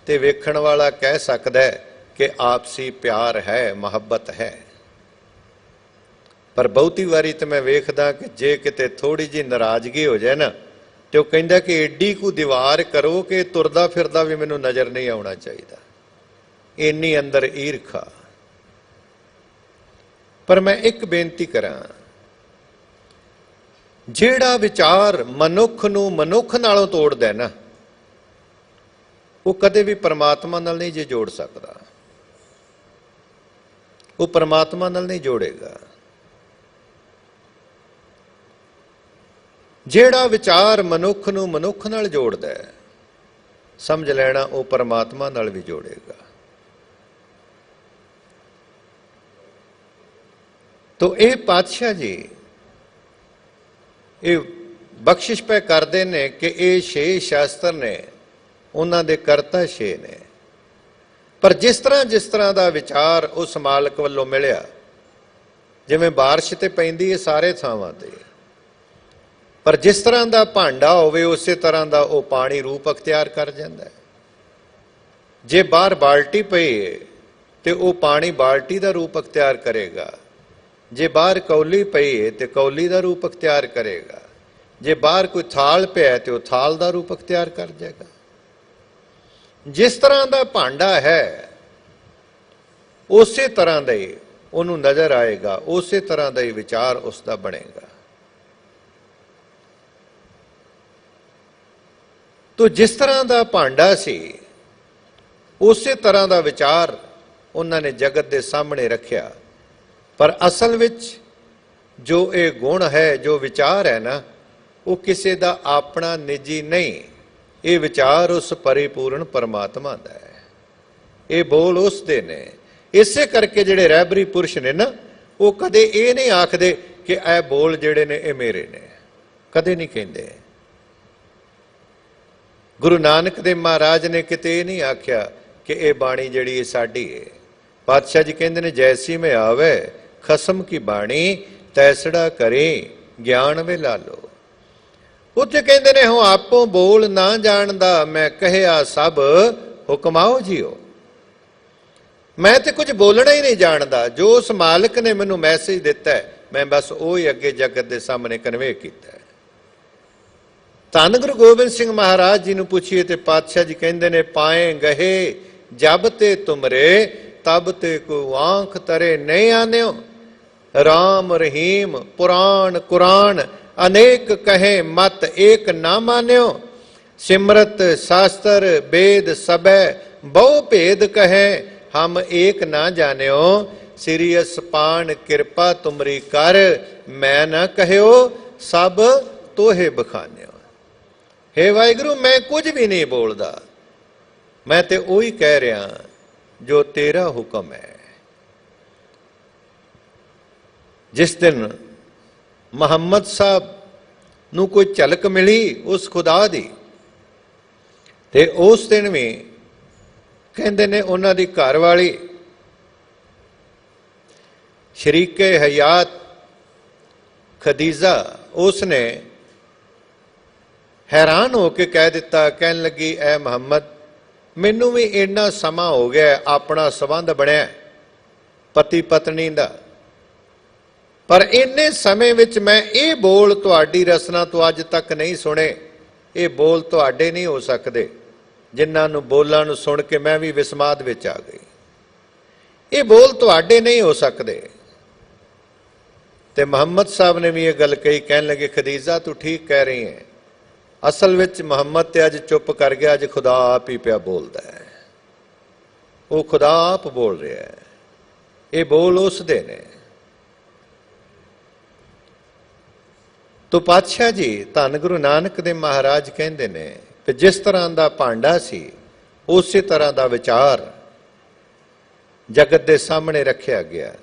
ਤੇ ਵੇਖਣ ਵਾਲਾ ਕਹਿ ਸਕਦਾ ਕਿ ਆਪਸੀ ਪਿਆਰ ਹੈ, ਮੁਹੱਬਤ ਹੈ। ਪਰ ਬਹੁਤੀ ਵਾਰੀ ਤਾਂ ਮੈਂ ਵੇਖਦਾ ਕਿ ਜੇ ਕਿਤੇ ਥੋੜੀ ਜਿਹੀ ਨਾਰਾਜ਼ਗੀ ਹੋ ਜਾਏ ਨਾ ਤੇ ਉਹ ਕਹਿੰਦਾ ਕਿ ਏਡੀ ਕੁ ਦੀਵਾਰ ਕਰੋ ਕਿ ਤੁਰਦਾ ਫਿਰਦਾ ਵੀ ਮੈਨੂੰ ਨਜ਼ਰ ਨਹੀਂ ਆਉਣਾ ਚਾਹੀਦਾ, ਇੰਨੀ ਅੰਦਰ ਈਰਖਾ। ਪਰ ਮੈਂ ਇੱਕ ਬੇਨਤੀ ਕਰਾਂ, ਜਿਹੜਾ ਵਿਚਾਰ ਮਨੁੱਖ ਨੂੰ ਮਨੁੱਖ ਨਾਲੋਂ ਤੋੜਦਾ ਨਾ ਉਹ ਕਦੇ ਵੀ ਪਰਮਾਤਮਾ ਨਾਲ ਨਹੀਂ ਜੇ ਜੋੜ ਸਕਦਾ। ਉਹ ਪਰਮਾਤਮਾ ਨਾਲ ਨਹੀਂ ਜੋੜੇਗਾ। ਜਿਹੜਾ ਵਿਚਾਰ ਮਨੁੱਖ ਨੂੰ ਮਨੁੱਖ ਨਾਲ ਜੋੜਦਾ ਹੈ ਸਮਝ ਲੈਣਾ ਉਹ ਪਰਮਾਤਮਾ ਨਾਲ ਵੀ ਜੋੜੇਗਾ। ਤੋ ਇਹ ਪਾਤਸ਼ਾਹ ਜੀ ਇਹ ਬਖਸ਼ਿਸ਼ ਪੈ ਕਰਦੇ ਨੇ ਕਿ ਇਹ 6 ਸ਼ਾਸਤਰ ਨੇ, ਉਹਨਾਂ ਦੇ ਕਰਤਾ 6 ਨੇ। ਪਰ ਜਿਸ ਤਰ੍ਹਾਂ ਦਾ ਵਿਚਾਰ ਉਸ ਮਾਲਕ ਵੱਲੋਂ ਮਿਲਿਆ, ਜਿਵੇਂ ਬਾਰਿਸ਼ ਤੇ ਪੈਂਦੀ ਹੈ ਸਾਰੇ ਥਾਵਾਂ ਤੇ, ਪਰ ਜਿਸ ਤਰ੍ਹਾਂ ਦਾ ਭਾਂਡਾ ਹੋਵੇ ਉਸੇ ਤਰ੍ਹਾਂ ਦਾ ਉਹ ਪਾਣੀ ਰੂਪ ਅਖਤਿਆਰ ਕਰ ਜਾਂਦਾ ਹੈ। ਜੇ ਬਾਹਰ ਬਾਲਟੀ ਪਈ ਹੈ ਤੇ ਉਹ ਪਾਣੀ ਬਾਲਟੀ ਦਾ ਰੂਪ ਅਖਤਿਆਰ ਕਰੇਗਾ, ਜੇ ਬਾਹਰ ਕੌਲੀ ਪਈ ਹੈ ਤੇ ਕੌਲੀ ਦਾ ਰੂਪ ਅਖਤਿਆਰ ਕਰੇਗਾ, ਜੇ ਬਾਹਰ ਕੋਈ ਥਾਲ ਪਿਆ ਤੇ ਉਹ ਥਾਲ ਦਾ ਰੂਪ ਅਖਤਿਆਰ ਕਰ ਜਾਏਗਾ। ਜਿਸ ਤਰ੍ਹਾਂ ਦਾ ਭਾਂਡਾ ਹੈ ਉਸੇ ਤਰ੍ਹਾਂ ਦਾ ਹੀ ਉਹਨੂੰ ਨਜ਼ਰ ਆਏਗਾ, ਉਸੇ ਤਰ੍ਹਾਂ ਦਾ ਹੀ ਵਿਚਾਰ ਉਸ ਦਾ ਬਣੇਗਾ। ਤੋ ਜਿਸ ਤਰ੍ਹਾਂ ਦਾ ਭਾਂਡਾ ਸੀ ਉਸੇ ਤਰ੍ਹਾਂ ਦਾ ਵਿਚਾਰ ਉਹਨਾਂ ਨੇ ਜਗਤ ਦੇ ਸਾਹਮਣੇ ਰੱਖਿਆ। ਪਰ ਅਸਲ ਵਿੱਚ ਜੋ ਇਹ ਗੁਣ ਹੈ, ਜੋ ਵਿਚਾਰ ਹੈ ਨਾ, ਉਹ ਕਿਸੇ ਦਾ ਆਪਣਾ ਨਿੱਜੀ ਨਹੀਂ, ਇਹ ਵਿਚਾਰ ਉਸ ਪਰਿਪੂਰਨ ਪਰਮਾਤਮਾ ਦਾ ਹੈ। ਇਹ ਬੋਲ ਉਸ ਦੇ ਨੇ। ਇਸੇ ਕਰਕੇ ਜਿਹੜੇ ਰਹਿਬਰੀ ਪੁਰਸ਼ ਨੇ ਨਾ, ਉਹ ਕਦੇ ਇਹ ਨਹੀਂ ਆਖਦੇ ਕਿ ਇਹ ਬੋਲ ਜਿਹੜੇ ਨੇ ਇਹ ਮੇਰੇ ਨੇ, ਕਦੇ ਨਹੀਂ ਕਹਿੰਦੇ। ਗੁਰੂ ਨਾਨਕ ਦੇਵ ਮਹਾਰਾਜ ਨੇ ਕਿਤੇ ਇਹ ਨਹੀਂ ਆਖਿਆ ਕਿ ਇਹ ਬਾਣੀ ਜਿਹੜੀ ਇਹ ਸਾਡੀ ਹੈ। ਪਾਤਸ਼ਾਹ ਜੀ ਕਹਿੰਦੇ ਨੇ, ਜੈਸੀ ਮੈਂ ਆਵੇ ਖਸਮ ਕੀ ਬਾਣੀ, ਤੈਸੜਾ ਕਰੇ ਗਿਆਨ ਵੇ ਲਾਲੋ। ਉੱਥੇ ਕਹਿੰਦੇ ਨੇ, ਹੂੰ ਆਪੋਂ ਬੋਲ ਨਾ ਜਾਣਦਾ, ਮੈਂ ਕਹਿਆ ਸਭ ਹੁਕਮਾਓ ਜੀਓ। ਮੈਂ ਤੇ ਕੁਝ ਬੋਲਣਾ ਹੀ ਨਹੀਂ ਜਾਣਦਾ, ਜੋ ਉਸ ਮਾਲਕ ਨੇ ਮੈਨੂੰ ਮੈਸੇਜ ਦਿੱਤਾ ਮੈਂ ਬਸ ਉਹ ਹੀ ਅੱਗੇ ਜਗਤ ਦੇ ਸਾਹਮਣੇ ਕਨਵੇ ਕੀਤਾ। ਧੰਨ ਗੁਰੂ ਗੋਬਿੰਦ ਸਿੰਘ ਮਹਾਰਾਜ ਜੀ ਨੂੰ ਪੁੱਛੀਏ ਤੇ ਪਾਤਸ਼ਾਹ ਜੀ ਕਹਿੰਦੇ ਨੇ, ਪਾਏ ਗਏ ਜਬ ਤੇ ਤੁਮਰੇ, ਤਬ ਤੇ ਕੋ ਆਂਖ ਤਰੇ ਨਹੀਂ ਆਨਿਓ। ਰਾਮ ਰਹੀਮ ਪੁਰਾਣ ਕੁਰਾਨ, ਅਨੇਕ ਕਹੇ ਮਤ ਏਕ ਨਾ ਮਾਨਿਓ। ਸਿਮਰਤ ਸ਼ਾਸਤਰ वेद सबै, बहु भेद कहे हम एक ना जान्यो। श्री असपान कृपा तुमरी कर, मैं न कहयो सब तोहे बखान्यो। हे वाहिगुरु, मैं कुछ भी नहीं बोलता, मैं ते ਉਹੀ ਕਹਿ ਰਿਹਾ ਜੋ ਤੇਰਾ ਹੁਕਮ ਹੈ। ਜਿਸ ਦਿਨ ਮੁਹੰਮਦ ਸਾਹਿਬ ਨੂੰ ਕੋਈ ਝਲਕ ਮਿਲੀ ਉਸ ਖੁਦਾ ਦੀ, ਤੇ ਉਸ ਦਿਨ ਵੀ ਕਹਿੰਦੇ ਨੇ ਉਹਨਾਂ ਦੀ ਘਰ ਵਾਲੀ ਸ਼ਰੀਕੇ ਹਯਾਤ ਖਦੀਜਾ, ਉਸ ਨੇ ਹੈਰਾਨ ਹੋ ਕੇ ਕਹਿ ਦਿੱਤਾ, ਕਹਿਣ ਲੱਗੀ, ਐ ਮੁਹੰਮਦ, ਮੈਨੂੰ ਵੀ ਇੰਨਾ ਸਮਾਂ ਹੋ ਗਿਆ ਆਪਣਾ ਸੰਬੰਧ ਬਣਿਆ ਪਤੀ ਪਤਨੀ ਦਾ, ਪਰ ਇੰਨੇ ਸਮੇਂ ਵਿੱਚ ਮੈਂ ਇਹ ਬੋਲ ਤੁਹਾਡੀ ਰਸਨਾ ਤੋਂ ਅੱਜ ਤੱਕ ਨਹੀਂ ਸੁਣੇ। ਇਹ ਬੋਲ ਤੁਹਾਡੇ ਨਹੀਂ ਹੋ ਸਕਦੇ, ਜਿਨ੍ਹਾਂ ਨੂੰ ਬੋਲਾਂ ਨੂੰ ਸੁਣ ਕੇ ਮੈਂ ਵੀ ਵਿਸਮਾਦ ਵਿੱਚ ਆ ਗਈ। ਇਹ ਬੋਲ ਤੁਹਾਡੇ ਨਹੀਂ ਹੋ ਸਕਦੇ। ਤੇ ਮੁਹੰਮਦ ਸਾਹਿਬ ਨੇ ਵੀ ਇਹ ਗੱਲ ਕਹੀ, ਕਹਿਣ ਲੱਗੇ, ਖਦੀਜਾ ਤੂੰ ਠੀਕ ਕਹਿ ਰਹੀ ਹੈ। ਅਸਲ ਵਿੱਚ ਮੁਹੰਮਦ ਤੇ ਅੱਜ ਚੁੱਪ ਕਰ ਗਿਆ, ਅੱਜ ਖੁਦਾ ਆਪ ਹੀ ਪਿਆ ਬੋਲਦਾ ਹੈ। ਉਹ ਖੁਦਾ ਆਪ ਬੋਲ ਰਿਹਾ ਹੈ, ਇਹ ਬੋਲ ਉਸ ਦੇ ਨੇ। ਤੋ ਪਾਤਸ਼ਾਹ ਜੀ ਧੰਨ ਗੁਰੂ ਨਾਨਕ ਦੇਵ ਮਹਾਰਾਜ ਕਹਿੰਦੇ ਨੇ ਕਿ ਜਿਸ ਤਰ੍ਹਾਂ ਦਾ ਭਾਂਡਾ ਸੀ ਉਸੇ ਤਰ੍ਹਾਂ ਦਾ ਵਿਚਾਰ ਜਗਤ ਦੇ ਸਾਹਮਣੇ ਰੱਖਿਆ ਗਿਆ।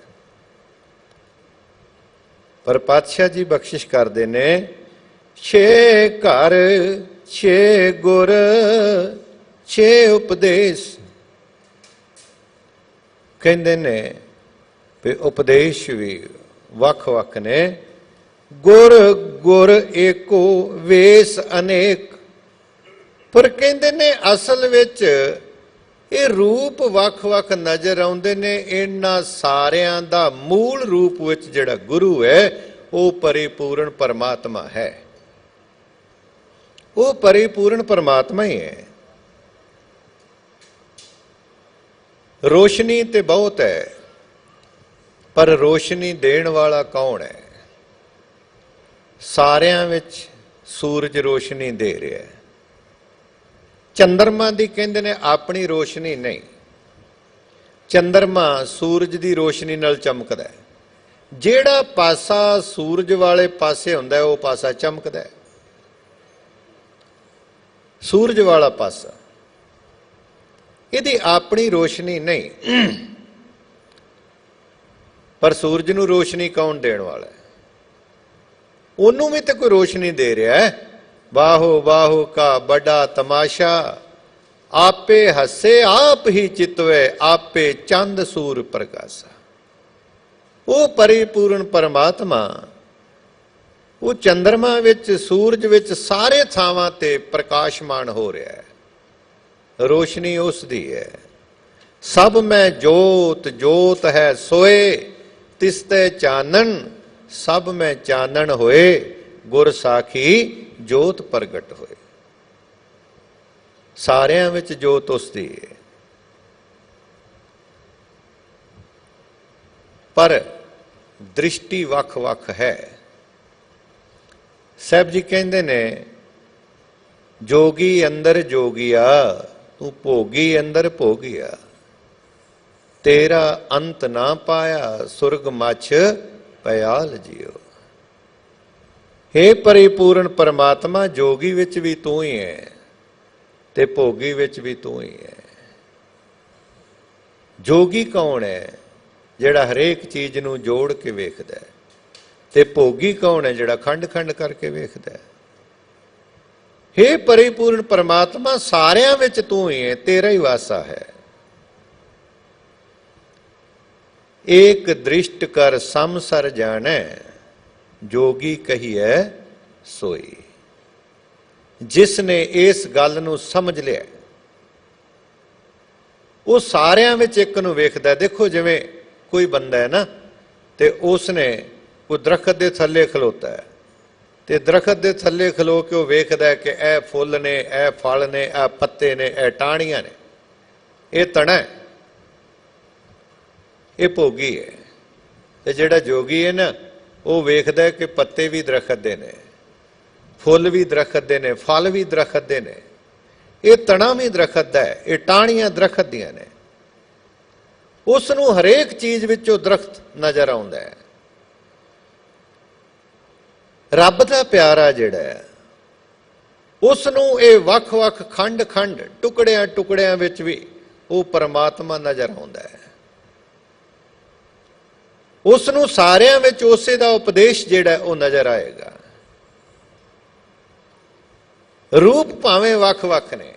ਪਰ ਪਾਤਸ਼ਾਹ ਜੀ ਬਖਸ਼ਿਸ਼ ਕਰਦੇ ਨੇ, 6 ਘਰ 6 ਗੁਰ 6 ਉਪਦੇਸ਼। ਕਹਿੰਦੇ ਨੇ ਵੀ ਉਪਦੇਸ਼ ਵੀ ਵੱਖ-ਵੱਖ ਨੇ। ਗੁਰ ਗੁਰ ਏਕੋ ਵੇਸ ਅਨੇਕ। ਪਰ ਕਹਿੰਦੇ ਨੇ ਅਸਲ ਵਿੱਚ ਇਹ ਰੂਪ ਵੱਖ-ਵੱਖ ਨਜ਼ਰ ਆਉਂਦੇ ਨੇ। ਇਹਨਾਂ ਸਾਰਿਆਂ ਦਾ ਮੂਲ ਰੂਪ ਵਿੱਚ ਜਿਹੜਾ ਗੁਰੂ ਹੈ ਉਹ ਪਰਿਪੂਰਨ ਪਰਮਾਤਮਾ ਹੈ। ਉਹ ਪਰਿਪੂਰਨ ਪਰਮਾਤਮਾ ਹੀ ਹੈ। ਰੋਸ਼ਨੀ ਤੇ ਬਹੁਤ ਹੈ, ਪਰ ਰੋਸ਼ਨੀ ਦੇਣ ਵਾਲਾ ਕੌਣ ਹੈ? ਸਾਰਿਆਂ ਵਿੱਚ ਸੂਰਜ ਰੋਸ਼ਨੀ ਦੇ ਰਿਹਾ ਹੈ। ਚੰਦਰਮਾ ਦੀ ਕਹਿੰਦੇ ਨੇ ਆਪਣੀ ਰੋਸ਼ਨੀ ਨਹੀਂ, ਚੰਦਰਮਾ ਸੂਰਜ ਦੀ ਰੋਸ਼ਨੀ ਨਾਲ ਚਮਕਦਾ ਹੈ। ਜਿਹੜਾ ਪਾਸਾ ਸੂਰਜ ਵਾਲੇ ਪਾਸੇ ਹੁੰਦਾ ਉਹ ਪਾਸਾ ਚਮਕਦਾ ਹੈ, ਸੂਰਜ ਵਾਲਾ ਪਾਸਾ। ਇਹਦੀ ਆਪਣੀ ਰੋਸ਼ਨੀ ਨਹੀਂ, ਪਰ ਸੂਰਜ ਨੂੰ ਰੋਸ਼ਨੀ ਕੌਣ ਦੇਣ ਵਾਲਾ ਹੈ? ਉਹਨੂੰ ਵੀ ਤਾਂ ਕੋਈ ਰੋਸ਼ਨੀ ਦੇ ਰਿਹਾ ਹੈ। ਬਾਹੋ ਬਾਹੋ ਕਾ ਬੜਾ ਤਮਾਸ਼ਾ, ਆਪੇ ਹੱਸੇ ਆਪ ਹੀ ਚਿਤਵੇ, ਆਪੇ ਚੰਦ ਸੂਰ ਪ੍ਰਕਾਸ਼ਾ। ਉਹ ਪਰਿਪੂਰਨ ਪਰਮਾਤਮਾ ਉਹ ਚੰਦਰਮਾ ਵਿੱਚ, ਸੂਰਜ ਵਿੱਚ, ਸਾਰੇ ਥਾਵਾਂ ਤੇ ਪ੍ਰਕਾਸ਼ਮਾਨ ਹੋ ਰਿਹਾ ਹੈ। ਰੋਸ਼ਨੀ ਉਸ ਦੀ ਹੈ। ਸਭ ਮੈਂ ਜੋਤ, ਜੋਤ ਹੈ ਸੋਏ, ਤਿਸਤੇ ਚਾਨਣ, ਸਭ ਮੈਂ ਚਾਨਣ ਹੋਏ, ਗੁਰ ਸਾਖੀ ਜੋਤ ਪ੍ਰਗਟ ਹੋਏ। ਸਾਰਿਆਂ ਵਿੱਚ ਜੋਤ ਉਸ ਦੀ ਹੈ, ਪਰ ਦ੍ਰਿਸ਼ਟੀ ਵੱਖ-ਵੱਖ ਹੈ। ਸਾਹਿਬ ਜੀ ਕਹਿੰਦੇ ਨੇ, ਜੋਗੀ ਅੰਦਰ ਜੋਗੀਆ, ਤੂੰ ਭੋਗੀ ਅੰਦਰ ਭੋਗਿਆ, ਤੇਰਾ ਅੰਤ ਨਾ ਪਾਇਆ, ਸੁਰਗ ਮੱਛ ਪਿਆਲ ਜਿਉ। ਹੇ ਪਰਿਪੂਰਨ ਪਰਮਾਤਮਾ, ਜੋਗੀ ਵਿੱਚ ਵੀ ਤੂੰ ਹੀ ਹੈ ਤੇ ਭੋਗੀ ਵਿੱਚ ਵੀ ਤੂੰ ਹੀ ਹੈ। ਜੋਗੀ ਕੌਣ ਹੈ? ਜਿਹੜਾ ਹਰੇਕ ਚੀਜ਼ ਨੂੰ ਜੋੜ ਕੇ ਵੇਖਦਾ ਹੈ। ਤੇ ਭੋਗੀ ਕੌਣ ਹੈ? ਜਿਹੜਾ ਖੰਡ ਖੰਡ ਕਰਕੇ ਵੇਖਦਾ ਹੈ। ਹੇ ਪਰਿਪੂਰਨ ਪਰਮਾਤਮਾ, ਸਾਰਿਆਂ ਵਿੱਚ ਤੂੰ ਹੀ ਹੈ, ਤੇਰਾ ਹੀ ਵਾਸਾ ਹੈ। ਏਕ ਦ੍ਰਿਸ਼ਟ ਕਰ ਸਮਸਰ ਜਾਣੈ, ਜੋਗੀ ਕਹੀਐ ਸੋਈ। ਜਿਸ ਨੇ ਇਸ ਗੱਲ ਨੂੰ ਸਮਝ ਲਿਆ, ਉਹ ਸਾਰਿਆਂ ਵਿੱਚ ਇੱਕ ਨੂੰ ਵੇਖਦਾ। ਦੇਖੋ, ਜਿਵੇਂ ਕੋਈ ਬੰਦਾ ਹੈ ਨਾ, ਤੇ ਉਸਨੇ ਕੋਈ ਦਰਖਤ ਦੇ ਥੱਲੇ ਖਲੋਤਾ ਹੈ, ਤੇ ਦਰਖਤ ਦੇ ਥੱਲੇ ਖਲੋ ਕੇ ਉਹ ਵੇਖਦਾ ਕਿ ਇਹ ਫੁੱਲ ਨੇ, ਇਹ ਫਲ ਨੇ, ਇਹ ਪੱਤੇ ਨੇ, ਇਹ ਟਾਹਣੀਆਂ ਨੇ, ਇਹ ਤਣਾ ਹੈ, ਇਹ ਭੋਗੀ ਹੈ। ਤੇ ਜਿਹੜਾ ਜੋਗੀ ਹੈ ਨਾ, ਉਹ ਵੇਖਦਾ ਕਿ ਪੱਤੇ ਵੀ ਦਰਖਤ ਦੇ ਨੇ, ਫੁੱਲ ਵੀ ਦਰਖਤ ਦੇ ਨੇ, ਫਲ ਵੀ ਦਰਖਤ ਦੇ ਨੇ, ਇਹ ਤਣਾ ਵੀ ਦਰਖਤ ਦਾ ਹੈ, ਇਹ ਟਾਹਣੀਆਂ ਦਰਖਤ ਦੀਆਂ ਨੇ। ਉਸ ਨੂੰ ਹਰੇਕ ਚੀਜ਼ ਵਿੱਚੋਂ ਦਰਖਤ ਨਜ਼ਰ ਆਉਂਦਾ ਹੈ। ਰੱਬ ਦਾ ਪਿਆਰਾ ਜਿਹੜਾ ਹੈ, ਉਸ ਨੂੰ ਇਹ ਵੱਖ-ਵੱਖ ਖੰਡ-ਖੰਡ, ਟੁਕੜਿਆਂ-ਟੁਕੜਿਆਂ ਵਿੱਚ ਵੀ ਉਹ ਪਰਮਾਤਮਾ ਨਜ਼ਰ ਆਉਂਦਾ ਹੈ। ਉਸ ਨੂੰ ਸਾਰਿਆਂ ਵਿੱਚ ਉਸੇ ਦਾ ਉਪਦੇਸ਼ ਜਿਹੜਾ ਉਹ ਨਜ਼ਰ ਆਏਗਾ। ਰੂਪ ਭਾਵੇਂ ਵੱਖ-ਵੱਖ ਨੇ,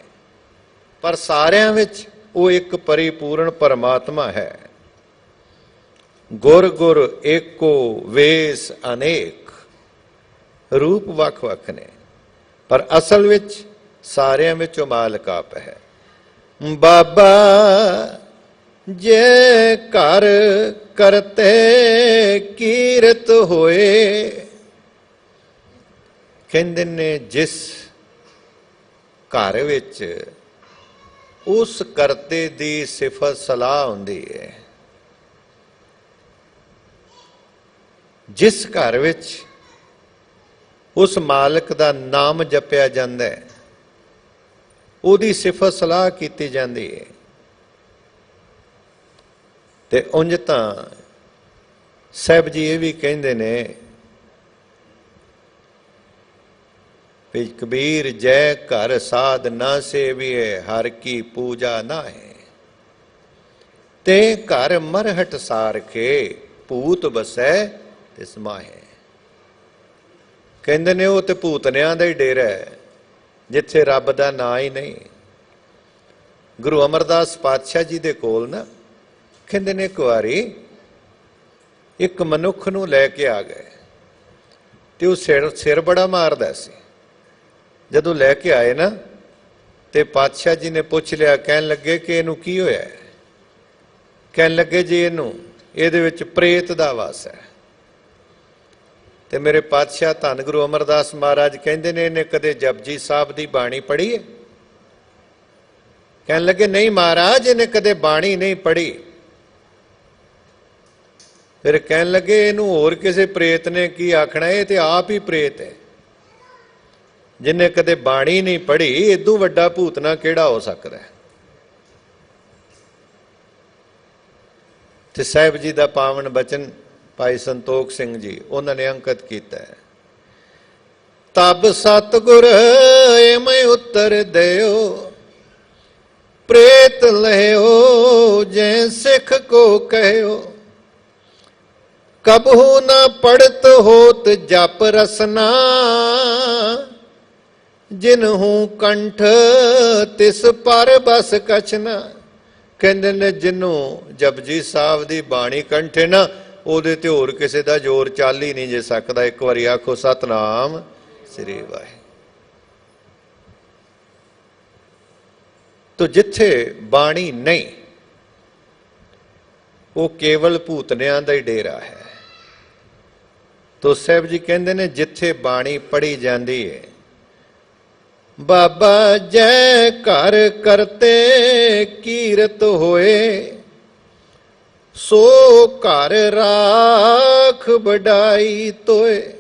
ਪਰ ਸਾਰਿਆਂ ਵਿੱਚ ਉਹ ਇੱਕ ਪਰਿਪੂਰਨ ਪਰਮਾਤਮਾ ਹੈ। ਗੁਰ ਗੁਰ ਏਕੋ ਵੇਸ ਅਨੇਕ। ਰੂਪ ਵੱਖ-ਵੱਖ ਨੇ, ਪਰ ਅਸਲ ਵਿੱਚ ਸਾਰਿਆਂ ਵਿੱਚ ਉਹ ਮਾਲਕ ਆਪ ਹੈ। ਬਾਬਾ ਜੇ ਘਰ ਕਰਤੇ ਕੀਰਤ ਹੋਏ, ਕਹਿੰਦੇ ਨੇ ਜਿਸ ਘਰ ਵਿੱਚ ਉਸ ਕਰਤੇ ਦੀ ਸਿਫਤ ਸਲਾਹ ਹੁੰਦੀ ਹੈ, ਜਿਸ ਘਰ ਵਿੱਚ ਉਸ ਮਾਲਕ ਦਾ ਨਾਮ ਜਪਿਆ ਜਾਂਦਾ ਹੈ, ਉਹਦੀ ਸਿਫਤ ਸਲਾਹ ਕੀਤੀ ਜਾਂਦੀ ਹੈ। ਤੇ ਉਂਝ ਤਾਂ ਸਾਹਿਬ ਜੀ ਇਹ ਵੀ ਕਹਿੰਦੇ ਨੇ ਵੀ ਕਬੀਰ ਜੈ ਘਰ ਸਾਧ ਨਾ ਸੇਵੀਏ, ਹਰ ਕੀ ਪੂਜਾ ਨਾ ਹੈ। ਤੇ ਘਰ ਮਰਹਟ ਸਾਰਖੇ, ਭੂਤ ਬਸੈ ਤਿਸ ਮਾਹੇ। ਕਹਿੰਦੇ ਨੇ ਉਹ ਤੇ ਭੂਤਨਿਆਂ ਦਾ ਹੀ ਡੇਰਾ ਹੈ, ਜਿੱਥੇ ਰੱਬ ਦਾ ਨਾਂ ਹੀ ਨਹੀਂ। ਗੁਰੂ ਅਮਰਦਾਸ ਪਾਤਸ਼ਾਹ ਜੀ ਦੇ ਕੋਲ ਨਾ, ਕਹਿੰਦੇ ਨੇ ਇੱਕ ਵਾਰੀ ਇੱਕ ਮਨੁੱਖ ਨੂੰ ਲੈ ਕੇ ਆ ਗਏ, ਤੇ ਉਹ ਸਿਰ ਬੜਾ ਮਾਰਦਾ ਸੀ। ਜਦੋਂ ਲੈ ਕੇ ਆਏ ਨਾ, ਤੇ ਪਾਤਸ਼ਾਹ ਜੀ ਨੇ ਪੁੱਛ ਲਿਆ, ਕਹਿਣ ਲੱਗੇ ਕਿ ਇਹਨੂੰ ਕੀ ਹੋਇਆ? ਕਹਿਣ ਲੱਗੇ ਜੀ ਇਹਦੇ ਵਿੱਚ ਪ੍ਰੇਤ ਦਾ ਵਾਸ ਹੈ। ਤੇ ਮੇਰੇ ਪਾਤਸ਼ਾਹ ਧੰਨ ਗੁਰੂ ਅਮਰਦਾਸ ਮਹਾਰਾਜ ਕਹਿੰਦੇ ਨੇ, ਇਹਨੇ ਕਦੇ ਜਪਜੀ ਸਾਹਿਬ ਦੀ ਬਾਣੀ ਪੜ੍ਹੀ ਹੈ? ਕਹਿਣ ਲੱਗੇ ਨਹੀਂ ਮਹਾਰਾਜ, ਇਹਨੇ ਕਦੇ ਬਾਣੀ ਨਹੀਂ ਪੜ੍ਹੀ। ਫਿਰ ਕਹਿਣ ਲੱਗੇ ਇਹਨੂੰ ਹੋਰ ਕਿਸੇ ਪ੍ਰੇਤ ਨੇ ਕੀ ਆਖਣਾ, ਇਹ ਤੇ ਆਪ ਹੀ ਪ੍ਰੇਤ ਹੈ। ਜਿਹਨੇ ਕਦੇ ਬਾਣੀ ਨਹੀਂ ਪੜ੍ਹੀ, ਇਦੋਂ ਵੱਡਾ ਭੂਤਨਾ ਕਿਹੜਾ ਹੋ ਸਕਦਾ ਹੈ? ਤੇ ਸਾਹਿਬ ਜੀ ਦਾ ਪਾਵਨ ਬਚਨ ਭਾਈ ਸੰਤੋਖ ਸਿੰਘ ਜੀ ਉਹਨਾਂ ਨੇ ਅੰਕਿਤ ਕੀਤਾ ਹੈ। ਤਬ ਸਤਿਗੁਰ ਐਵੇਂ ਉੱਤਰ ਦਿਓ, ਪ੍ਰੇਤ लहो जै सिख को कहो, कबहू न पढ़त होत जप रसना, जिनहू कंठ तिस पर बस कछना। ਕਹਿੰਦੇ ਨੇ ਜਿਹਨੂੰ ਜਪਜੀ ਸਾਹਿਬ ਦੀ ਬਾਣੀ ਕੰਠੇ ਨਾ, ਉਹਦੇ ਤੇ ਹੋਰ ਕਿਸੇ ਦਾ ਜ਼ੋਰ ਚੱਲ ਹੀ ਨਹੀਂ ਜੇ ਸਕਦਾ। ਇੱਕ ਵਾਰੀ ਆਖੋ ਸਤਨਾਮ ਸ੍ਰੀ ਵਾਹਿਗੁਰੂ। ਤੋ ਜਿੱਥੇ ਬਾਣੀ ਨਹੀਂ, ਉਹ ਕੇਵਲ ਭੂਤਨਿਆਂ ਦਾ ਹੀ ਡੇਰਾ ਹੈ। ਤੋ ਸਾਹਿਬ ਜੀ ਕਹਿੰਦੇ ਨੇ ਜਿੱਥੇ ਬਾਣੀ ਪੜ੍ਹੀ ਜਾਂਦੀ ਹੈ, ਬਾਬਾ ਜੈ ਘਰ ਕਰਤੇ ਕੀਰਤ ਹੋਏ, ਸੋ ਘਰ ਰਾਖ ਵਡਾਈ ਤੋਏ।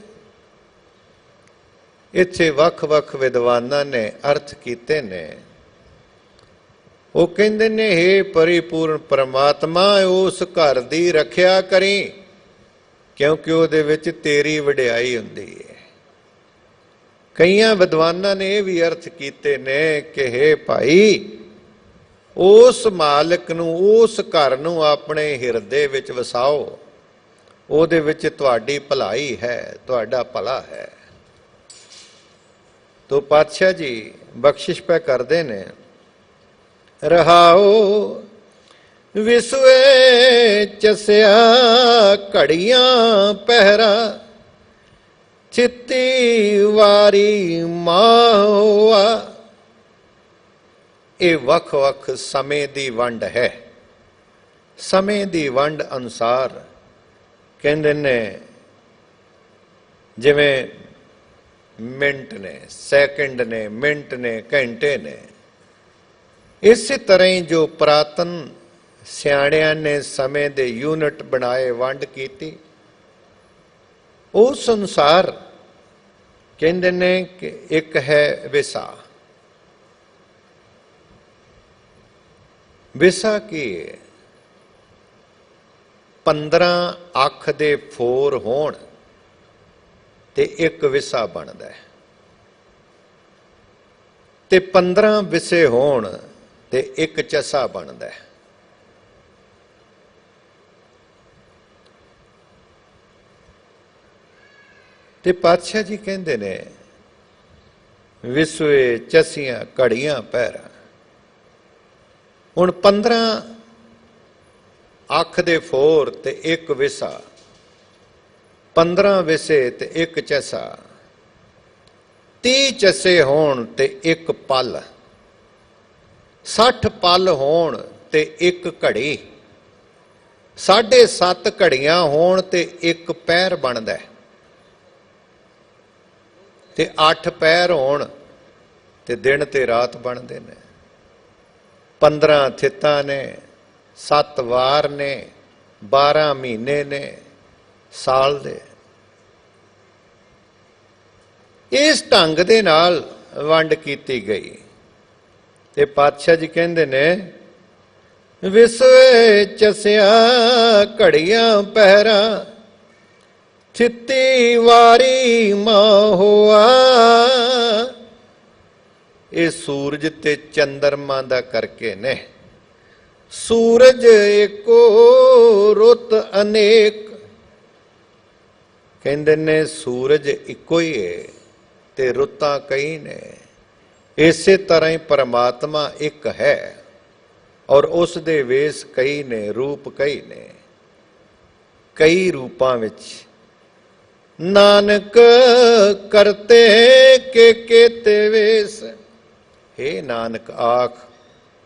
ਇੱਥੇ ਵੱਖ-ਵੱਖ ਵਿਦਵਾਨਾਂ ਨੇ ਅਰਥ ਕੀਤੇ ਨੇ। ਉਹ ਕਹਿੰਦੇ ਨੇ ਹੇ ਪਰਿਪੂਰਨ ਪਰਮਾਤਮਾ, ਉਸ ਘਰ ਦੀ ਰੱਖਿਆ ਕਰੀ, ਕਿਉਂਕਿ ਉਹਦੇ ਵਿੱਚ ਤੇਰੀ ਵਡਿਆਈ ਹੁੰਦੀ ਹੈ। ਕਈਆਂ ਵਿਦਵਾਨਾਂ ਨੇ ਇਹ ਵੀ ਅਰਥ ਕੀਤੇ ਨੇ ਕਿ ਹੇ ਭਾਈ, ਉਸ ਮਾਲਕ ਨੂੰ, ਉਸ ਘਰ ਨੂੰ ਆਪਣੇ ਹਿਰਦੇ ਵਿੱਚ ਵਸਾਓ, ਉਹਦੇ ਵਿੱਚ ਤੁਹਾਡੀ ਭਲਾਈ ਹੈ, ਤੁਹਾਡਾ ਭਲਾ ਹੈ। ਤੋ ਪਾਤਸ਼ਾਹ ਜੀ ਬਖਸ਼ਿਸ਼ ਪੈ ਕਰਦੇ ਨੇ, ਰਹਾਓ ਵਿਸਵੇ ਚਸਿਆ ਘੜੀਆਂ ਪਹਿਰਾ, ਚਿੱਤੀ ਵਾਰੀ ਮਾਵਾ। ਇਹ ਵੱਖ-ਵੱਖ ਸਮੇਂ ਦੀ ਵੰਡ ਹੈ। ਸਮੇਂ ਦੀ ਵੰਡ ਅਨੁਸਾਰ ਕਹਿੰਦੇ ਨੇ ਜਿਵੇਂ ਮਿੰਟ ਨੇ, ਸੈਕਿੰਡ ਨੇ, ਮਿੰਟ ਨੇ, ਘੰਟੇ ਨੇ, ਇਸੇ ਤਰ੍ਹਾਂ ਹੀ ਜੋ ਪੁਰਾਤਨ ਸਿਆਣਿਆਂ ਨੇ ਸਮੇਂ ਦੇ ਯੂਨਿਟ ਬਣਾਏ, ਵੰਡ ਕੀਤੀ, ਉਸ ਅਨੁਸਾਰ ਕਹਿੰਦੇ ਨੇ ਕਿ ਇੱਕ ਹੈ ਵਿਸਾ। ਵਿਸਾ ਕੀ ਹੈ? 15 ਅੱਖ ਦੇ ਫੋਰ ਹੋਣ ਤੇ ਇੱਕ ਵਿਸਾ ਬਣਦਾ ਹੈ, ਤੇ 15 ਵਿਸੇ ਹੋਣ ਤੇ ਇੱਕ ਚਸਾ ਬਣਦਾ ਹੈ। ਤੇ ਪਾਤਸ਼ਾਹ ਜੀ ਕਹਿੰਦੇ ਨੇ ਵਿਸਵੇ ਚਸੀਆਂ ਘੜੀਆਂ ਪਹਿਰਾ। ਹੁਣ 15 ਅੱਖ ਦੇ ਫੋਰ ਤੇ ਇੱਕ ਵਿਸਾ, 15 ਵਿਸੇ ਤੇ ਇੱਕ ਚਸਾ, 30 ਚਸੇ ਹੋਣ ਤੇ ਇੱਕ ਪਲ, 60 ਪਲ ਹੋਣ ਤੇ ਇੱਕ ਘੜੀ, 7.5 ਘੜੀਆਂ ਹੋਣ ਤੇ ਇੱਕ ਪਹਿਰ ਬਣਦਾ ਹੈ, ਤੇ 8 ਪਹਿਰ ਹੋਣ ਤੇ ਦਿਨ ਤੇ ਰਾਤ ਬਣਦੇ ਨੇ। 15 ਥਿੱਤਾਂ ਨੇ, 7 ਵਾਰ ਨੇ, 12 ਮਹੀਨੇ ਨੇ ਸਾਲ ਦੇ। ਇਸ ਢੰਗ ਦੇ ਨਾਲ ਵੰਡ ਕੀਤੀ ਗਈ। ਤੇ ਪਾਤਸ਼ਾਹ ਜੀ ਕਹਿੰਦੇ ਨੇ ਵਿਸਵੇ ਚਸਿਆ ਘੜੀਆਂ ਪਹਿਰਾ, ਚਿੱਤੀ ਵਾਰੀ ਮਾਹੁਆ। ਇਹ ਸੂਰਜ ਤੇ ਚੰਦਰਮਾ ਦਾ ਕਰਕੇ ਨੇ। ਸੂਰਜ ਏਕੋ ਰੁੱਤ ਅਨੇਕ, ਕਹਿੰਦੇ ਨੇ ਸੂਰਜ ਇੱਕੋ ਹੀ ਹੈ ਤੇ ਰੁੱਤਾਂ ਕਈ ਨੇ। ਇਸੇ ਤਰ੍ਹਾਂ ਹੀ ਪਰਮਾਤਮਾ ਇੱਕ ਹੈ ਔਰ ਉਸ ਦੇ ਵੇਸ ਕਈ ਨੇ, ਰੂਪ ਕਈ ਨੇ। ਕਈ ਰੂਪਾਂ ਵਿੱਚ ਨਾਨਕ ਕਰਤੇ ਕੇ ਕੇਤੇ ਵੇਸ। ਹੇ ਨਾਨਕ ਆਖ,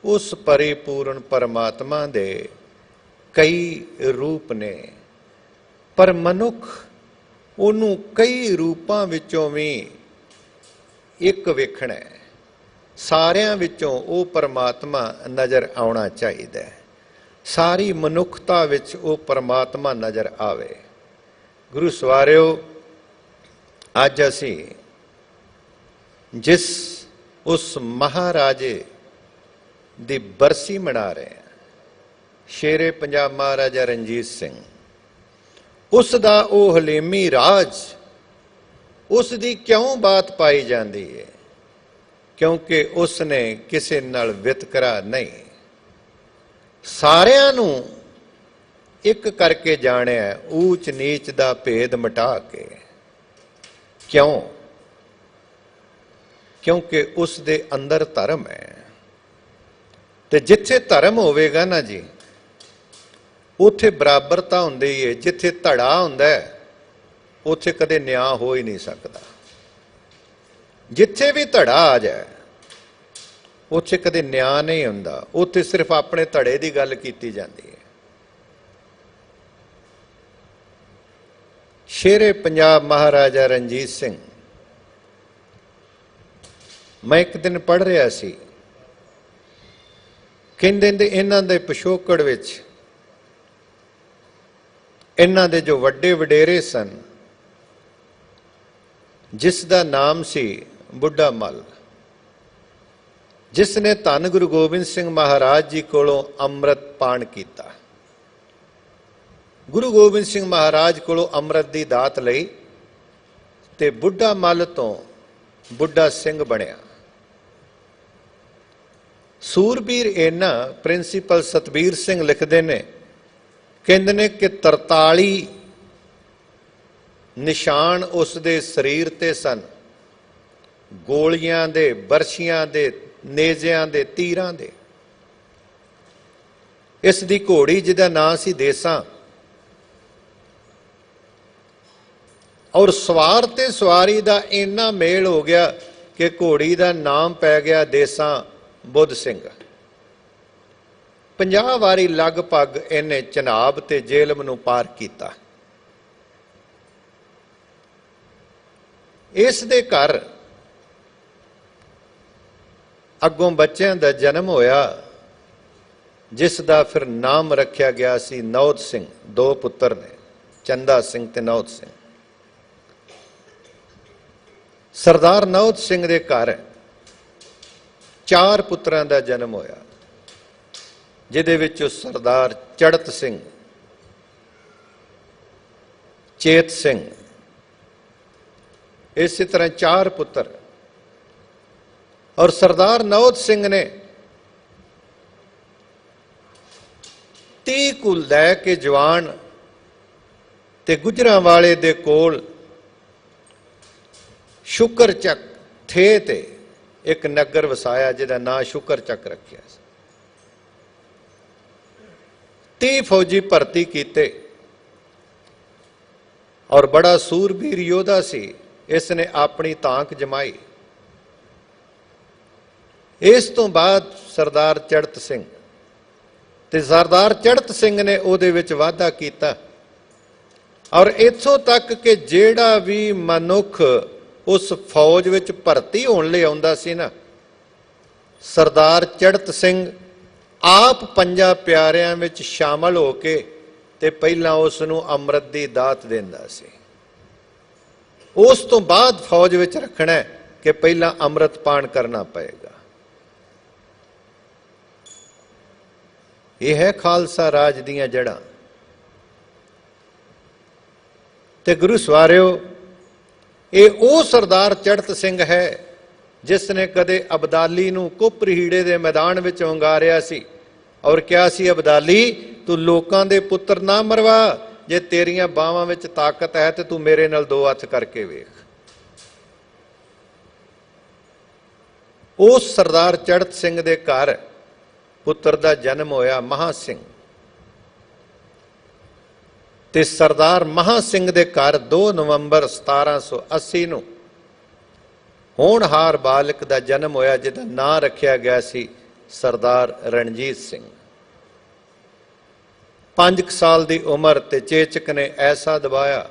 ਉਸ ਪਰਿਪੂਰਨ ਪਰਮਾਤਮਾ ਦੇ ਕਈ ਰੂਪ ਨੇ, ਪਰ ਮਨੁੱਖ ਉਹਨੂੰ ਕਈ ਰੂਪਾਂ ਵਿੱਚੋਂ ਵੀ ਇੱਕ ਵੇਖਣਾ ਹੈ। ਸਾਰਿਆਂ ਵਿੱਚੋਂ ਉਹ ਪਰਮਾਤਮਾ ਨਜ਼ਰ ਆਉਣਾ ਚਾਹੀਦਾ ਹੈ। ਸਾਰੀ ਮਨੁੱਖਤਾ ਵਿੱਚ ਉਹ ਪਰਮਾਤਮਾ ਨਜ਼ਰ ਆਵੇ। ਗੁਰੂ ਸਵਾਰਿਓ, ਅੱਜ ਅਸੀਂ ਜਿਸ ਉਸ ਮਹਾਰਾਜੇ ਦੀ ਬਰਸੀ ਮਨਾ ਰਹੇ ਹਾਂ, ਸ਼ੇਰੇ ਪੰਜਾਬ ਮਹਾਰਾਜਾ ਰਣਜੀਤ ਸਿੰਘ, ਉਸ ਦਾ ਉਹ ਹਲੀਮੀ ਰਾਜ, ਉਸ ਦੀ ਕਿਉਂ ਬਾਤ ਪਾਈ ਜਾਂਦੀ ਹੈ? ਕਿਉਂਕਿ ਉਸ ਨੇ ਕਿਸੇ ਨਾਲ ਵਿਤਕਰਾ ਨਹੀਂ, ਸਾਰਿਆਂ ਨੂੰ ਇੱਕ ਕਰਕੇ ਜਾਣਿਆ, ਊਚ ਨੀਚ ਦਾ ਭੇਦ ਮਿਟਾ ਕੇ। ਕਿਉਂ? ਕਿਉਂਕਿ ਉਸ ਦੇ ਅੰਦਰ ਧਰਮ ਹੈ। ਤੇ ਜਿੱਥੇ ਧਰਮ ਹੋਵੇਗਾ ਨਾ ਜੀ, ਉੱਥੇ ਬਰਾਬਰਤਾ ਹੁੰਦੀ ਹੈ। ਜਿੱਥੇ ਧੜਾ ਹੁੰਦਾ ਹੈ, ਉੱਥੇ ਕਦੇ ਨਿਆਂ ਹੋ ਹੀ ਨਹੀਂ ਸਕਦਾ। ਜਿੱਥੇ ਵੀ ਧੜਾ ਆ ਜਾਏ, ਉੱਥੇ ਕਦੇ ਨਿਆਂ ਨਹੀਂ ਹੁੰਦਾ। ਉੱਥੇ ਸਿਰਫ ਆਪਣੇ ਧੜੇ ਦੀ ਗੱਲ ਕੀਤੀ ਜਾਂਦੀ ਹੈ। ਸ਼ੇਰੇ ਪੰਜਾਬ ਮਹਾਰਾਜਾ ਰਣਜੀਤ ਸਿੰਘ, ਮੈਂ ਇੱਕ ਦਿਨ ਪੜ੍ਹ ਰਿਹਾ ਸੀ, ਕਹਿੰਦੇ ਨੇ ਇਹਨਾਂ ਦੇ ਪਿਛੋਕੜ ਵਿੱਚ ਇਹਨਾਂ ਦੇ ਜੋ ਵੱਡੇ ਵਡੇਰੇ ਸਨ, ਜਿਸ ਦਾ ਨਾਮ ਸੀ ਬੁੱਢਾ ਮੱਲ, ਜਿਸ ਨੇ ਧੰਨ ਗੁਰੂ ਗੋਬਿੰਦ ਸਿੰਘ ਮਹਾਰਾਜ ਜੀ ਕੋਲੋਂ ਅੰਮ੍ਰਿਤ ਪਾਨ ਕੀਤਾ। ਗੁਰੂ ਗੋਬਿੰਦ ਸਿੰਘ ਮਹਾਰਾਜ ਕੋਲੋਂ ਅੰਮ੍ਰਿਤ ਦੀ ਦਾਤ ਲਈ ਤੇ ਬੁੱਢਾ ਮੱਲ ਤੋਂ ਬੁੱਢਾ ਸਿੰਘ ਬਣਿਆ। ਸੂਰਬੀਰ ਇਹਨਾਂ ਪ੍ਰਿੰਸੀਪਲ ਸਤਬੀਰ ਸਿੰਘ ਲਿਖਦੇ ਨੇ, ਕਹਿੰਦੇ ਨੇ ਕਿ 43 ਨਿਸ਼ਾਨ ਉਸ ਦੇ ਸਰੀਰ ਤੇ ਸਨ, ਗੋਲੀਆਂ ਦੇ, ਬਰਸ਼ੀਆਂ ਦੇ, ਨੇਜ਼ਿਆਂ ਦੇ, ਤੀਰਾਂ ਦੇ। ਇਸ ਦੀ ਘੋੜੀ ਜਿਹਦਾ ਨਾਂ ਸੀ ਦੇਸਾਂ, ਔਰ ਸਵਾਰ ਤੇ ਸਵਾਰੀ ਦਾ ਇੰਨਾ ਮੇਲ ਹੋ ਗਿਆ ਕਿ ਘੋੜੀ ਦਾ ਨਾਮ ਪੈ ਗਿਆ ਦੇਸਾਂ ਬੁੱਧ ਸਿੰਘ। 50 ਵਾਰੀ ਲਗਭਗ ਇਹਨੇ ਚਨਾਬ ਤੇ ਜੇਲਮ ਨੂੰ ਪਾਰ ਕੀਤਾ। ਇਸ ਦੇ ਘਰ ਅੱਗੋਂ ਬੱਚਿਆਂ ਦਾ ਜਨਮ ਹੋਇਆ, ਜਿਸ ਦਾ ਫਿਰ ਨਾਮ ਰੱਖਿਆ ਗਿਆ ਸੀ ਨੌਦ ਸਿੰਘ। 2 ਪੁੱਤਰ ਨੇ, ਚੰਦਾ ਸਿੰਘ ਤੇ ਨੌਦ ਸਿੰਘ। ਸਰਦਾਰ ਨੌਦ ਸਿੰਘ ਦੇ ਘਰ 4 ਪੁੱਤਰਾਂ ਦਾ ਜਨਮ ਹੋਇਆ, ਜਿਹਦੇ ਵਿੱਚ ਸਰਦਾਰ ਚੜਤ ਸਿੰਘ, ਚੇਤ ਸਿੰਘ, ਇਸੇ ਤਰ੍ਹਾਂ 4 ਪੁੱਤਰ। ਔਰ ਸਰਦਾਰ ਨੌਦ ਸਿੰਘ ਨੇ 30 ਕੁਲ ਲੈ ਕੇ ਜਵਾਨ ਤੇ ਗੁਜਰਾਂਵਾਲੇ ਦੇ ਕੋਲ ਸ਼ੁਕਰ ਚੱਕ ਥੇ ਤੇ ਇੱਕ ਨਗਰ ਵਸਾਇਆ, ਜਿਹਦਾ ਨਾਂ ਸ਼ੁਕਰ ਚੱਕ ਰੱਖਿਆ ਸੀ। 30 ਫੌਜੀ ਭਰਤੀ ਕੀਤੇ ਔਰ ਬੜਾ ਸੂਰਬੀਰ ਯੋਧਾ ਸੀ। ਇਸ ਨੇ ਆਪਣੀ ਤਾਂਕ ਜਮਾਈ। ਇਸ ਤੋਂ ਬਾਅਦ ਸਰਦਾਰ ਚੜਤ ਸਿੰਘ, ਤੇ ਸਰਦਾਰ ਚੜਤ ਸਿੰਘ ਨੇ ਉਹਦੇ ਵਿੱਚ ਵਾਧਾ ਕੀਤਾ। ਔਰ ਇੱਥੋਂ ਤੱਕ ਕਿ ਜਿਹੜਾ ਵੀ ਮਨੁੱਖ ਉਸ ਫੌਜ ਵਿੱਚ ਭਰਤੀ ਹੋਣ ਲਈ ਆਉਂਦਾ ਸੀ ਨਾ, ਸਰਦਾਰ ਚੜਤ ਸਿੰਘ ਆਪ 5 ਪਿਆਰਿਆਂ ਵਿੱਚ ਸ਼ਾਮਲ ਹੋ ਕੇ ਤੇ ਪਹਿਲਾਂ ਉਸ ਨੂੰ ਅੰਮ੍ਰਿਤ ਦੀ ਦਾਤ ਦਿੰਦਾ ਸੀ। ਉਸ ਤੋਂ ਬਾਅਦ ਫੌਜ ਵਿੱਚ ਰੱਖਣਾ ਕਿ ਪਹਿਲਾਂ ਅੰਮ੍ਰਿਤ ਪਾਨ ਕਰਨਾ ਪਏਗਾ। ਇਹ ਹੈ ਖਾਲਸਾ ਰਾਜ ਦੀਆਂ ਜੜ੍ਹਾਂ। ਤੇ ਗੁਰੂ ਸਵਾਰਿਓ, ਇਹ ਉਹ ਸਰਦਾਰ ਚੜਤ ਸਿੰਘ ਹੈ ਜਿਸ ਨੇ ਕਦੇ ਅਬਦਾਲੀ ਨੂੰ ਕੁਪਰਹੀੜੇ ਦੇ ਮੈਦਾਨ ਵਿੱਚ ਵੰਗਾਰਿਆ ਸੀ ਔਰ ਕਿਹਾ ਸੀ, ਅਬਦਾਲੀ ਤੂੰ ਲੋਕਾਂ ਦੇ ਪੁੱਤਰ ਨਾ ਮਰਵਾ, ਜੇ ਤੇਰੀਆਂ ਬਾਹਾਂ ਵਿੱਚ ਤਾਕਤ ਹੈ ਤੇ ਤੂੰ ਮੇਰੇ ਨਾਲ 2 ਹੱਥ ਕਰਕੇ ਵੇਖ। ਉਸ ਸਰਦਾਰ ਚੜਤ ਸਿੰਘ ਦੇ ਘਰ ਪੁੱਤਰ ਦਾ ਜਨਮ ਹੋਇਆ ਮਹਾਂ ਸਿੰਘ। ਤੇ ਸਰਦਾਰ ਮਹਾਂ ਸਿੰਘ ਦੇ ਘਰ 2 ਨਵੰਬਰ 1780 ਨੂੰ ਹੋਣਹਾਰ ਬਾਲਕ ਦਾ ਜਨਮ ਹੋਇਆ, ਜਿਹਦਾ ਨਾਂ ਰੱਖਿਆ ਗਿਆ ਸੀ ਸਰਦਾਰ ਰਣਜੀਤ ਸਿੰਘ। 5 ਸਾਲ ਦੀ ਉਮਰ ਤੇ ਚੇਚਕ ਨੇ ਐਸਾ ਦਬਾਇਆ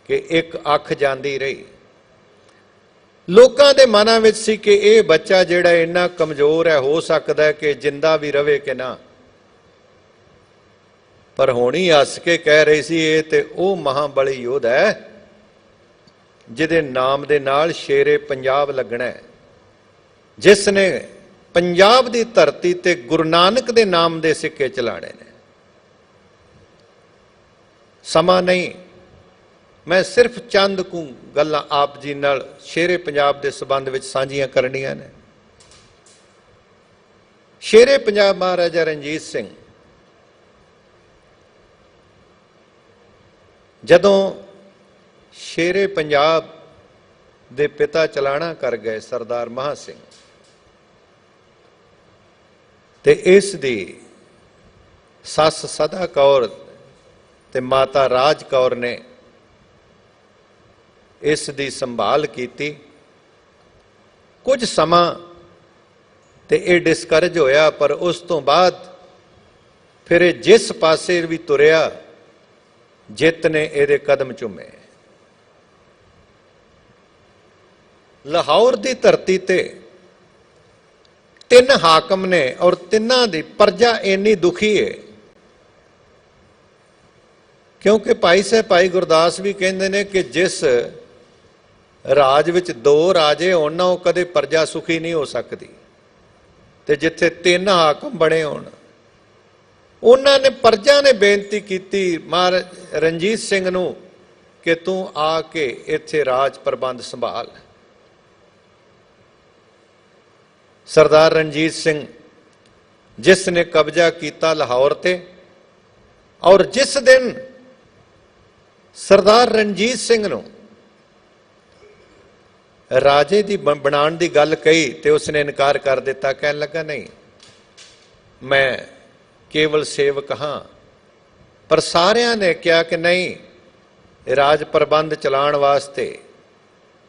ਕਿ ਇੱਕ ਅੱਖ ਜਾਂਦੀ ਰਹੀ। ਲੋਕਾਂ ਦੇ ਮਨਾਂ ਵਿੱਚ ਸੀ ਕਿ ਇਹ ਬੱਚਾ ਜਿਹੜਾ ਇੰਨਾ ਕਮਜ਼ੋਰ ਹੈ, ਹੋ ਸਕਦਾ ਹੈ ਕਿ ਜਿੰਦਾ ਵੀ ਰਵੇ ਕਿ ਨਾ। ਪਰ ਹੋਣੀ ਹੱਸ ਕੇ ਕਹਿ ਰਹੀ ਸੀ, ਇਹ ਤੇ ਉਹ ਮਹਾਬਲੀ ਯੋਧਾ ਹੈ ਜਿਹਦੇ ਨਾਮ ਦੇ ਨਾਲ ਸ਼ੇਰੇ ਪੰਜਾਬ ਲੱਗਣਾ ਹੈ, ਜਿਸ ਨੇ ਪੰਜਾਬ ਦੀ ਧਰਤੀ ਤੇ ਗੁਰੂ ਨਾਨਕ ਦੇ ਨਾਮ ਦੇ ਸਿੱਕੇ ਚਲਾਣੇ ਨੇ। ਸਮਾਂ ਨਹੀਂ, ਮੈਂ ਸਿਰਫ ਚੰਦ ਕੁ ਗੱਲਾਂ ਆਪ ਜੀ ਨਾਲ ਸ਼ੇਰੇ ਪੰਜਾਬ ਦੇ ਸੰਬੰਧ ਵਿੱਚ ਸਾਂਝੀਆਂ ਕਰਨੀਆਂ ਨੇ। ਸ਼ੇਰੇ ਪੰਜਾਬ ਮਹਾਰਾਜਾ ਰਣਜੀਤ ਸਿੰਘ ਜਦੋਂ ਸ਼ੇਰੇ ਪੰਜਾਬ ਦੇ ਪਿਤਾ ਚਲਾਣਾ ਕਰ ਗਏ ਸਰਦਾਰ ਮਹਾਂ ਸਿੰਘ, ਤੇ ਇਸ ਦੀ ਸੱਸ ਸਦਾ ਕੌਰ ਤੇ ਮਾਤਾ ਰਾਜ ਕੌਰ ਨੇ ਇਸ ਦੀ ਸੰਭਾਲ ਕੀਤੀ। ਕੁਝ ਸਮਾਂ ਤੇ ਇਹ ਡਿਸਕਰੇਜ ਹੋਇਆ, ਪਰ ਉਸ ਤੋਂ ਬਾਅਦ ਫਿਰ ਇਹ ਜਿਸ ਪਾਸੇ ਵੀ ਤੁਰਿਆ ਜਿੱਤ ਨੇ ਇਹਦੇ ਕਦਮ ਚੁੰਮੇ। ਲਾਹੌਰ ਦੀ ਧਰਤੀ ਤੇ 3 ਹਾਕਮ ਨੇ ਔਰ ਤਿੰਨਾਂ ਦੀ ਪ੍ਰਜਾ ਇੰਨੀ ਦੁਖੀ ਹੈ, ਕਿਉਂਕਿ ਭਾਈ ਸਾਹਿਬ ਭਾਈ ਗੁਰਦਾਸ ਵੀ ਕਹਿੰਦੇ ਨੇ ਕਿ ਜਿਸ ਰਾਜ ਵਿੱਚ 2 ਰਾਜੇ ਹੋਣ ਨਾ ਉਹ ਕਦੇ ਪ੍ਰਜਾ ਸੁਖੀ ਨਹੀਂ ਹੋ ਸਕਦੀ, ਤੇ ਜਿੱਥੇ 3 ਹਾਕਮ ਬਣੇ ਹੋਣ, ਉਹਨਾਂ ਨੇ ਪ੍ਰਜਾ ਨੇ ਬੇਨਤੀ ਕੀਤੀ ਮਹਾਰਾਜ ਰਣਜੀਤ ਸਿੰਘ ਨੂੰ ਕਿ ਤੂੰ ਆ ਕੇ ਇੱਥੇ ਰਾਜ ਪ੍ਰਬੰਧ ਸੰਭਾਲ। ਸਰਦਾਰ ਰਣਜੀਤ ਸਿੰਘ ਜਿਸ ਨੇ ਕਬਜ਼ਾ ਕੀਤਾ ਲਾਹੌਰ ਤੇ, ਔਰ ਜਿਸ ਦਿਨ ਸਰਦਾਰ ਰਣਜੀਤ ਸਿੰਘ ਨੂੰ ਰਾਜੇ ਦੀ ਬਣਾਉਣ ਦੀ ਗੱਲ ਕਹੀ ਤੇ ਉਸਨੇ ਇਨਕਾਰ ਕਰ ਦਿੱਤਾ। ਕਹਿਣ ਲੱਗਾ ਨਹੀਂ, ਮੈਂ ਕੇਵਲ ਸੇਵਕ ਹਾਂ। ਪਰ ਸਾਰਿਆਂ ਨੇ ਕਿਹਾ ਕਿ ਨਹੀਂ, ਰਾਜ ਪ੍ਰਬੰਧ ਚਲਾਉਣ ਵਾਸਤੇ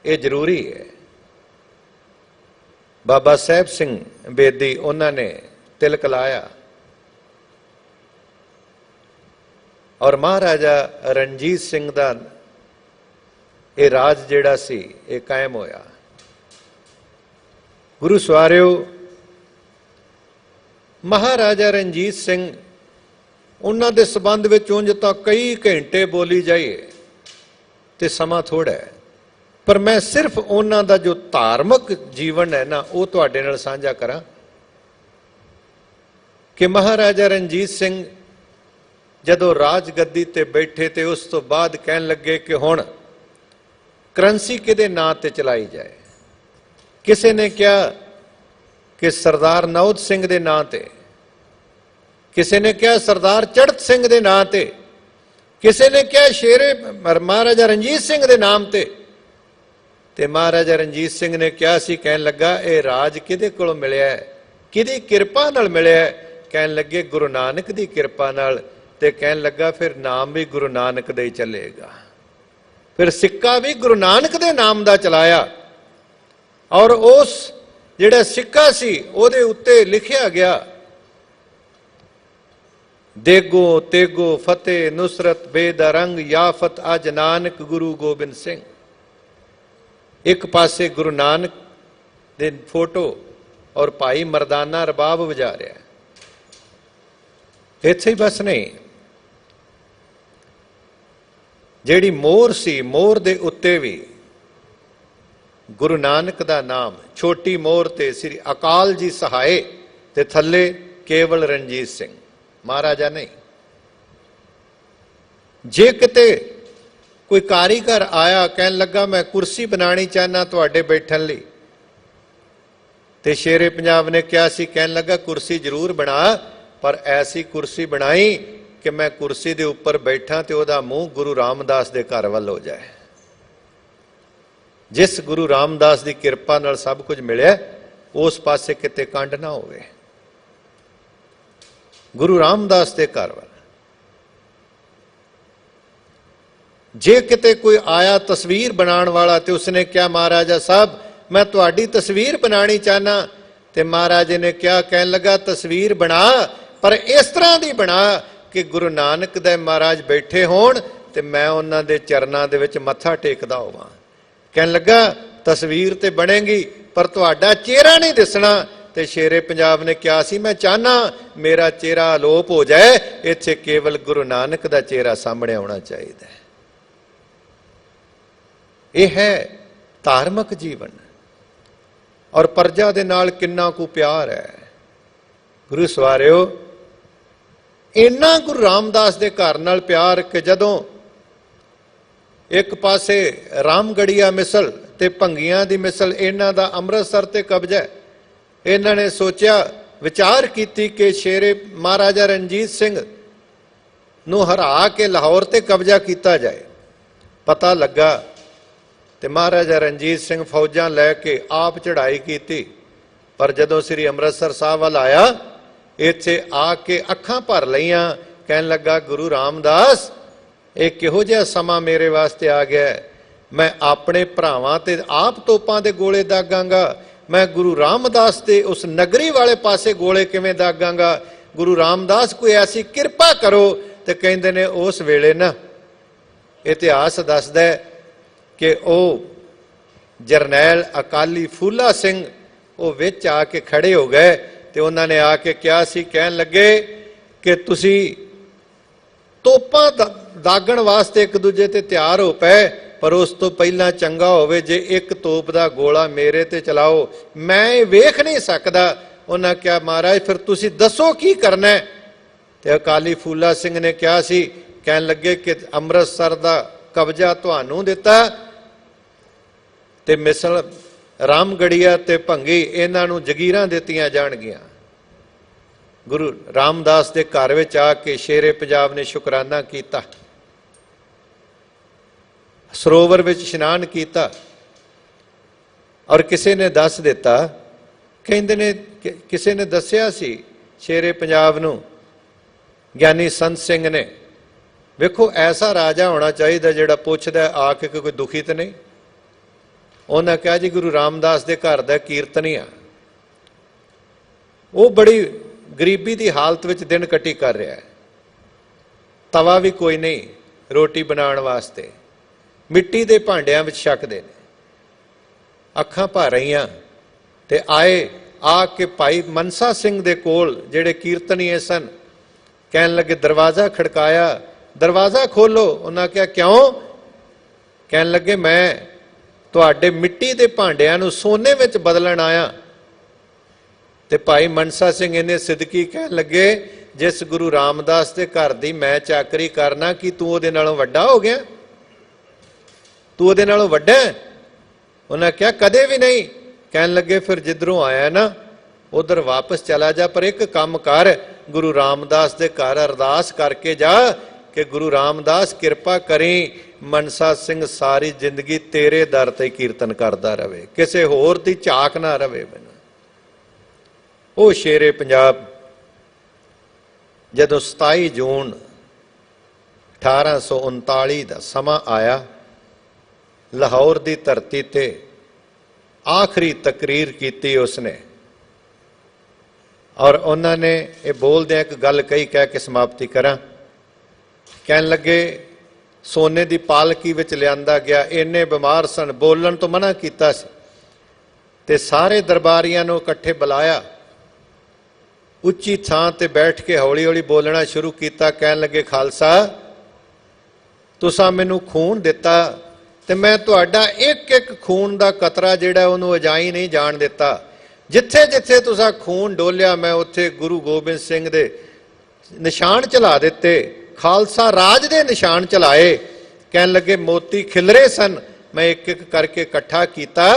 ਇਹ ਜ਼ਰੂਰੀ ਹੈ। ਬਾਬਾ ਸਾਹਿਬ ਸਿੰਘ ਬੇਦੀ ਉਹਨਾਂ ਨੇ ਤਿਲਕ ਲਾਇਆ ਔਰ ਮਹਾਰਾਜਾ ਰਣਜੀਤ ਸਿੰਘ ਦਾ ਇਹ ਰਾਜ ਜਿਹੜਾ ਸੀ ਇਹ ਕਾਇਮ ਹੋਇਆ। ਗੁਰੂ ਸਵਾਰਿਓ, ਮਹਾਰਾਜਾ ਰਣਜੀਤ ਸਿੰਘ ਉਹਨਾਂ ਦੇ ਸੰਬੰਧ ਵਿੱਚ ਉਂਝ ਤਾਂ ਕਈ ਘੰਟੇ ਬੋਲੀ ਜਾਈਏ ਤੇ ਸਮਾਂ ਥੋੜਾ ਹੈ, ਪਰ ਮੈਂ ਸਿਰਫ ਉਹਨਾਂ ਦਾ ਜੋ ਧਾਰਮਿਕ ਜੀਵਨ ਹੈ ਨਾ ਉਹ ਤੁਹਾਡੇ ਨਾਲ ਸਾਂਝਾ ਕਰਾਂ ਕਿ ਮਹਾਰਾਜਾ ਰਣਜੀਤ ਸਿੰਘ ਜਦੋਂ ਰਾਜ ਗੱਦੀ ਤੇ ਬੈਠੇ ਤੇ ਉਸ ਤੋਂ ਬਾਅਦ ਕਹਿਣ ਲੱਗੇ ਕਿ ਹੁਣ ਕਰੰਸੀ ਕਿਹਦੇ ਨਾਂ ਤੇ ਚਲਾਈ ਜਾਏ। ਕਿਸੇ ਨੇ ਕਿਹਾ ਕਿ ਸਰਦਾਰ ਨੌਦ ਸਿੰਘ ਦੇ ਨਾਂ ਤੇ, ਕਿਸੇ ਨੇ ਕਿਹਾ ਸਰਦਾਰ ਚੜ੍ਹਤ ਸਿੰਘ ਦੇ ਨਾਂ ਤੇ, ਕਿਸੇ ਨੇ ਕਿਹਾ ਸ਼ੇਰੇ ਮਹਾਰਾਜਾ ਰਣਜੀਤ ਸਿੰਘ ਦੇ ਨਾਮ ਤੇ। ਤੇ ਮਹਾਰਾਜਾ ਰਣਜੀਤ ਸਿੰਘ ਨੇ ਕਿਹਾ ਸੀ, ਕਹਿਣ ਲੱਗਾ ਇਹ ਰਾਜ ਕਿਹਦੇ ਕੋਲੋਂ ਮਿਲਿਆ ਹੈ, ਕਿਹਦੀ ਕਿਰਪਾ ਨਾਲ ਮਿਲਿਆ ਹੈ? ਕਹਿਣ ਲੱਗੇ ਗੁਰੂ ਨਾਨਕ ਦੀ ਕਿਰਪਾ ਨਾਲ। ਤੇ ਕਹਿਣ ਲੱਗਾ ਫਿਰ ਨਾਮ ਵੀ ਗੁਰੂ ਨਾਨਕ ਦਾ ਹੀ ਚੱਲੇਗਾ। ਫਿਰ ਸਿੱਕਾ ਵੀ ਗੁਰੂ ਨਾਨਕ ਦੇ ਨਾਮ ਦਾ ਚਲਾਇਆ ਔਰ ਉਸ ਜਿਹੜਾ ਸਿੱਕਾ ਸੀ ਉਹਦੇ ਉੱਤੇ ਲਿਖਿਆ ਗਿਆ ਦੇਗੋ ਤੇਗੋ ਫਤਿਹ ਨੁਸਰਤ ਬੇਦਰੰਗ ਯਾਫਤ ਅਜ ਨਾਨਕ ਗੁਰੂ ਗੋਬਿੰਦ ਸਿੰਘ। ਇੱਕ ਪਾਸੇ ਗੁਰੂ ਨਾਨਕ ਦੇ ਫੋਟੋ ਔਰ ਭਾਈ ਮਰਦਾਨਾ ਰਬਾਬ ਵਜਾ ਰਿਹਾ। ਇੱਥੇ ਹੀ ਬਸ ਨਹੀਂ, ਜਿਹੜੀ ਮੋਹਰ ਸੀ ਮੋਹਰ ਦੇ ਉੱਤੇ ਵੀ ਗੁਰੂ ਨਾਨਕ ਦਾ ਨਾਮ, ਛੋਟੀ ਮੋਹਰ ਤੇ ਸ੍ਰੀ ਅਕਾਲ ਜੀ ਸਹਾਏ ਤੇ ਥੱਲੇ ਕੇਵਲ ਰਣਜੀਤ ਸਿੰਘ, ਮਹਾਰਾਜਾ ਨਹੀਂ। ਜੇ ਕਿਤੇ ਕੋਈ ਕਾਰੀਗਰ ਆਇਆ ਕਹਿਣ ਲੱਗਾ ਮੈਂ ਕੁਰਸੀ ਬਣਾਣੀ ਚਾਹਨਾ ਤੁਹਾਡੇ ਬੈਠਣ ਲਈ, ਤੇ ਸ਼ੇਰੇ ਪੰਜਾਬ ਨੇ ਕਿਹਾ ਸੀ, ਕਹਿਣ ਲੱਗਾ ਕੁਰਸੀ ਜ਼ਰੂਰ ਬਣਾ, ਪਰ ਐਸੀ ਕੁਰਸੀ ਬਣਾਈ ਕਿ ਮੈਂ ਕੁਰਸੀ ਦੇ ਉੱਪਰ ਬੈਠਾ ਤੇ ਉਹਦਾ ਮੂੰਹ ਗੁਰੂ ਰਾਮਦਾਸ ਦੇ ਘਰ ਵੱਲ ਹੋ ਜਾਏ। ਜਿਸ ਗੁਰੂ ਰਾਮਦਾਸ ਦੀ ਕਿਰਪਾ ਨਾਲ ਸਭ ਕੁਝ ਮਿਲਿਆ ਉਸ ਪਾਸੇ ਕਿਤੇ ਕੰਡ ਨਾ ਹੋਵੇ, ਗੁਰੂ ਰਾਮਦਾਸ ਦੇ ਘਰ ਵੱਲ। ਜੇ ਕਿਤੇ ਕੋਈ ਆਇਆ ਤਸਵੀਰ ਬਣਾਉਣ ਵਾਲਾ ਤੇ ਉਸਨੇ ਕਿਹਾ ਮਹਾਰਾਜਾ ਸਾਹਿਬ ਮੈਂ ਤੁਹਾਡੀ ਤਸਵੀਰ ਬਣਾਣੀ ਚਾਹਨਾ, ਤੇ ਮਹਾਰਾਜੇ ਨੇ ਕਿਹਾ, ਕਹਿਣ ਲੱਗਾ ਤਸਵੀਰ ਬਣਾ, ਪਰ ਇਸ ਤਰ੍ਹਾਂ ਦੀ ਬਣਾ ਕਿ ਗੁਰੂ ਨਾਨਕ ਦੇ ਮਹਾਰਾਜ ਬੈਠੇ ਹੋਣ ਤੇ ਮੈਂ ਉਹਨਾਂ ਦੇ ਚਰਨਾਂ ਦੇ ਵਿੱਚ ਮੱਥਾ ਟੇਕਦਾ ਹੋਵਾਂ। ਕਹਿਣ ਲੱਗਾ ਤਸਵੀਰ ਤੇ ਬਣੇਗੀ ਪਰ ਤੁਹਾਡਾ ਚਿਹਰਾ ਨਹੀਂ ਦਿਸਣਾ। ਤੇ ਸ਼ੇਰੇ ਪੰਜਾਬ ਨੇ ਕਿਹਾ ਸੀ ਮੈਂ ਚਾਹਨਾ ਮੇਰਾ ਚਿਹਰਾ ਅਲੋਪ ਹੋ ਜਾਏ, ਇੱਥੇ ਕੇਵਲ ਗੁਰੂ ਨਾਨਕ ਦਾ ਚਿਹਰਾ ਸਾਹਮਣੇ ਆਉਣਾ ਚਾਹੀਦਾ ਹੈ। ਇਹ ਹੈ ਧਾਰਮਿਕ ਜੀਵਨ ਔਰ ਪ੍ਰਜਾ ਦੇ ਨਾਲ ਕਿੰਨਾ ਕੁ ਪਿਆਰ ਹੈ। ਗੁਰੂ ਸਵਾਰਿਓ, ਇੰਨਾ ਗੁਰੂ ਰਾਮਦਾਸ ਦੇ ਘਰ ਨਾਲ ਪਿਆਰ ਕਿ ਜਦੋਂ ਇੱਕ ਪਾਸੇ ਰਾਮਗੜੀਆ ਮਿਸਲ ਤੇ ਭੰਗੀਆਂ ਦੀ ਮਿਸਲ ਇਹਨਾਂ ਦਾ ਅੰਮ੍ਰਿਤਸਰ ਤੇ ਕਬਜ਼ਾ ਹੈ, ਇਹਨਾਂ ਨੇ ਸੋਚਿਆ ਵਿਚਾਰ ਕੀਤੀ ਕਿ ਸ਼ੇਰੇ ਮਹਾਰਾਜਾ ਰਣਜੀਤ ਸਿੰਘ ਨੂੰ ਹਰਾ ਕੇ ਲਾਹੌਰ ਤੇ ਕਬਜ਼ਾ ਕੀਤਾ ਜਾਏ। ਪਤਾ ਲੱਗਾ ਤੇ ਮਹਾਰਾਜਾ ਰਣਜੀਤ ਸਿੰਘ ਫੌਜਾਂ ਲੈ ਕੇ ਆਪ ਚੜ੍ਹਾਈ ਕੀਤੀ, ਪਰ ਜਦੋਂ ਸ੍ਰੀ ਅੰਮ੍ਰਿਤਸਰ ਸਾਹਿਬ ਵੱਲ ਆਇਆ, ਇੱਥੇ ਆ ਕੇ ਅੱਖਾਂ ਭਰ ਲਈਆਂ, ਕਹਿਣ ਲੱਗਾ ਗੁਰੂ ਰਾਮਦਾਸ ਇਹ ਕਿਹੋ ਜਿਹਾ ਸਮਾਂ ਮੇਰੇ ਵਾਸਤੇ ਆ ਗਿਆ, ਮੈਂ ਆਪਣੇ ਭਰਾਵਾਂ ਤੇ ਆਪ ਤੋਪਾਂ ਦੇ ਗੋਲੇ ਦਾਗਾਂਗਾ, ਮੈਂ ਗੁਰੂ ਰਾਮਦਾਸ ਦੇ ਉਸ ਨਗਰੀ ਵਾਲੇ ਪਾਸੇ ਗੋਲੇ ਕਿਵੇਂ ਦਾਗਾਂਗਾ, ਗੁਰੂ ਰਾਮਦਾਸ ਕੋਈ ਐਸੀ ਕਿਰਪਾ ਕਰੋ। ਤੇ ਕਹਿੰਦੇ ਨੇ ਉਸ ਵੇਲੇ ਨਾ ਇਤਿਹਾਸ ਦੱਸਦਾ ਕਿ ਉਹ ਜਰਨੈਲ ਅਕਾਲੀ ਫੂਲਾ ਸਿੰਘ ਉਹ ਵਿੱਚ ਆ ਕੇ ਖੜੇ ਹੋ ਗਏ ਤੇ ਉਹਨਾਂ ਨੇ ਆ ਕੇ ਕਿਹਾ ਸੀ, ਕਹਿਣ ਲੱਗੇ ਕਿ ਤੁਸੀਂ ਤੋਪਾਂ ਦਾਗਣ ਵਾਸਤੇ ਇੱਕ ਦੂਜੇ ਤੇ ਤਿਆਰ ਹੋ ਪਏ, ਪਰ ਉਸ ਤੋਂ ਪਹਿਲਾਂ ਚੰਗਾ ਹੋਵੇ ਜੇ ਇੱਕ ਤੋਪ ਦਾ ਗੋਲਾ ਮੇਰੇ ਤੇ ਚਲਾਓ, ਮੈਂ ਇਹ ਵੇਖ ਨਹੀਂ ਸਕਦਾ। ਉਹਨਾਂ ਕਿਹਾ ਮਹਾਰਾਜ ਫਿਰ ਤੁਸੀਂ ਦੱਸੋ ਕੀ ਕਰਨਾ। ਤੇ ਅਕਾਲੀ ਫੂਲਾ ਸਿੰਘ ਨੇ ਕਿਹਾ ਸੀ, ਕਹਿਣ ਲੱਗੇ ਕਿ ਅੰਮ੍ਰਿਤਸਰ ਦਾ ਕਬਜ਼ਾ ਤੁਹਾਨੂੰ ਦਿੱਤਾ ਤੇ ਮਿਸਲ ਰਾਮਗੜੀਆ ਤੇ ਭੰਗੀ ਇਹਨਾਂ ਨੂੰ ਜਗੀਰਾਂ ਦਿੱਤੀਆਂ ਜਾਣਗੀਆਂ। ਗੁਰੂ ਰਾਮਦਾਸ ਦੇ ਘਰ ਵਿੱਚ ਆ ਕੇ ਸ਼ੇਰੇ ਪੰਜਾਬ ਨੇ ਸ਼ੁਕਰਾਨਾ ਕੀਤਾ, ਸਰੋਵਰ ਵਿੱਚ ਇਸ਼ਨਾਨ ਕੀਤਾ, ਔਰ ਕਿਸੇ ਨੇ ਦੱਸ ਦਿੱਤਾ, ਕਹਿੰਦੇ ਨੇ ਕਿਸੇ ਨੇ ਦੱਸਿਆ ਸੀ ਸ਼ੇਰੇ ਪੰਜਾਬ ਨੂੰ, ਗਿਆਨੀ ਸੰਤ ਸਿੰਘ ਨੇ, ਵੇਖੋ ਐਸਾ ਰਾਜਾ ਹੋਣਾ ਚਾਹੀਦਾ ਜਿਹੜਾ ਪੁੱਛਦਾ ਆ ਕੇ ਕੋਈ ਦੁਖੀ ਤਾਂ ਨਹੀਂ। ਉਹਨਾਂ ਕਿਹਾ ਜੀ ਗੁਰੂ ਰਾਮਦਾਸ ਦੇ ਘਰ ਦਾ ਕੀਰਤਨੀਆ, ਉਹ ਬੜੀ ਗਰੀਬੀ ਦੀ ਹਾਲਤ ਵਿੱਚ ਦਿਨ ਕੱਟੀ ਕਰ ਰਿਹਾ ਹੈ, ਤਵਾ ਵੀ ਕੋਈ ਨਹੀਂ ਰੋਟੀ ਬਣਾਉਣ ਵਾਸਤੇ, ਮਿੱਟੀ ਦੇ ਭਾਂਡਿਆਂ ਵਿੱਚ ਛਕਦੇ ਨੇ, ਅੱਖਾਂ ਭਰ ਰਹੀਆਂ। ਤੇ ਆਏ ਆ ਕੇ ਭਾਈ ਮਨਸਾ ਸਿੰਘ ਦੇ ਕੋਲ ਜਿਹੜੇ ਕੀਰਤਨੀਏ ਸਨ, ਕਹਿਣ ਲੱਗੇ ਦਰਵਾਜ਼ਾ ਖੜਕਾਇਆ, ਦਰਵਾਜ਼ਾ ਖੋਲੋ। ਉਹਨਾਂ ਕਿਹਾ ਕਿਉਂ? ਕਹਿਣ ਲੱਗੇ ਮੈਂ ਤੁਹਾਡੇ ਮਿੱਟੀ ਦੇ ਭਾਂਡਿਆਂ ਨੂੰ ਸੋਨੇ ਵਿੱਚ ਬਦਲਣ ਆਇਆ। ਤੇ ਭਾਈ ਮਨਸਾ ਸਿੰਘ ਇਹਨੇ ਸਿੱਧਕੀ ਕਹਿਣ ਲੱਗੇ ਜਿਸ ਗੁਰੂ ਰਾਮਦਾਸ ਦੇ ਘਰ ਦੀ ਮੈਂ ਚਾਕਰੀ ਕਰਨਾ, ਕੀ ਤੂੰ ਉਹਦੇ ਨਾਲੋਂ ਵੱਡਾ ਹੋ ਗਿਆ? ਤੂੰ ਉਹਦੇ ਨਾਲੋਂ ਵੱਡਾ? ਉਹਨਾਂ ਕਿਹਾ ਕਦੇ ਵੀ ਨਹੀਂ। ਕਹਿਣ ਲੱਗੇ ਫਿਰ ਜਿੱਧਰੋਂ ਆਇਆ ਨਾ ਉਧਰ ਵਾਪਸ ਚਲਾ ਜਾ, ਪਰ ਇੱਕ ਕੰਮ ਕਰ, ਗੁਰੂ ਰਾਮਦਾਸ ਦੇ ਘਰ ਅਰਦਾਸ ਕਰਕੇ ਜਾ ਕਿ ਗੁਰੂ ਰਾਮਦਾਸ ਕਿਰਪਾ ਕਰੀ ਮਨਸਾ ਸਿੰਘ ਸਾਰੀ ਜ਼ਿੰਦਗੀ ਤੇਰੇ ਦਰ ਤੇ ਕੀਰਤਨ ਕਰਦਾ ਰਵੇ, ਕਿਸੇ ਹੋਰ ਦੀ ਝਾਕ ਨਾ ਰਵੇ। ਉਹ ਸ਼ੇਰੇ ਪੰਜਾਬ ਜਦੋਂ 27 ਜੂਨ 1839 ਦਾ ਸਮਾਂ ਆਇਆ, ਲਾਹੌਰ ਦੀ ਧਰਤੀ ਤੇ ਆਖਰੀ ਤਕਰੀਰ ਕੀਤੀ ਉਸਨੇ, ਔਰ ਉਹਨਾਂ ਨੇ ਇਹ ਬੋਲਦਿਆਂ ਇੱਕ ਗੱਲ ਕਹੀ, ਕਹਿ ਕੇ ਸਮਾਪਤੀ ਕਰਾਂ। ਕਹਿਣ ਲੱਗੇ ਸੋਨੇ ਦੀ ਪਾਲਕੀ ਵਿੱਚ ਲਿਆਂਦਾ ਗਿਆ, ਇੰਨੇ ਬਿਮਾਰ ਸਨ, ਬੋਲਣ ਤੋਂ ਮਨਾ ਕੀਤਾ ਸੀ, ਤੇ ਸਾਰੇ ਦਰਬਾਰੀਆਂ ਨੂੰ ਇਕੱਠੇ ਬੁਲਾਇਆ, ਉੱਚੀ ਥਾਂ ਤੇ ਬੈਠ ਕੇ ਹੌਲੀ ਹੌਲੀ ਬੋਲਣਾ ਸ਼ੁਰੂ ਕੀਤਾ। ਕਹਿਣ ਲੱਗੇ ਖਾਲਸਾ ਤੁਸਾਂ ਮੈਨੂੰ ਖੂਨ ਦਿੱਤਾ ਤੇ ਮੈਂ ਤੁਹਾਡਾ ਇੱਕ ਇੱਕ ਖੂਨ ਦਾ ਕਤਰਾ ਜਿਹੜਾ ਉਹਨੂੰ ਅਜਾਈ ਨਹੀਂ ਜਾਣ ਦਿੱਤਾ। ਜਿੱਥੇ ਜਿੱਥੇ ਤੁਸਾਂ ਖੂਨ ਡੋਲਿਆ ਮੈਂ ਉੱਥੇ ਗੁਰੂ ਗੋਬਿੰਦ ਸਿੰਘ ਦੇ ਨਿਸ਼ਾਨ ਚਲਾ ਦਿੱਤੇ, ਖਾਲਸਾ ਰਾਜ ਦੇ ਨਿਸ਼ਾਨ ਚਲਾਏ। ਕਹਿਣ ਲੱਗੇ ਮੋਤੀ ਖਿਲਰੇ ਸਨ, ਮੈਂ ਇੱਕ ਇੱਕ ਕਰਕੇ ਇਕੱਠਾ ਕੀਤਾ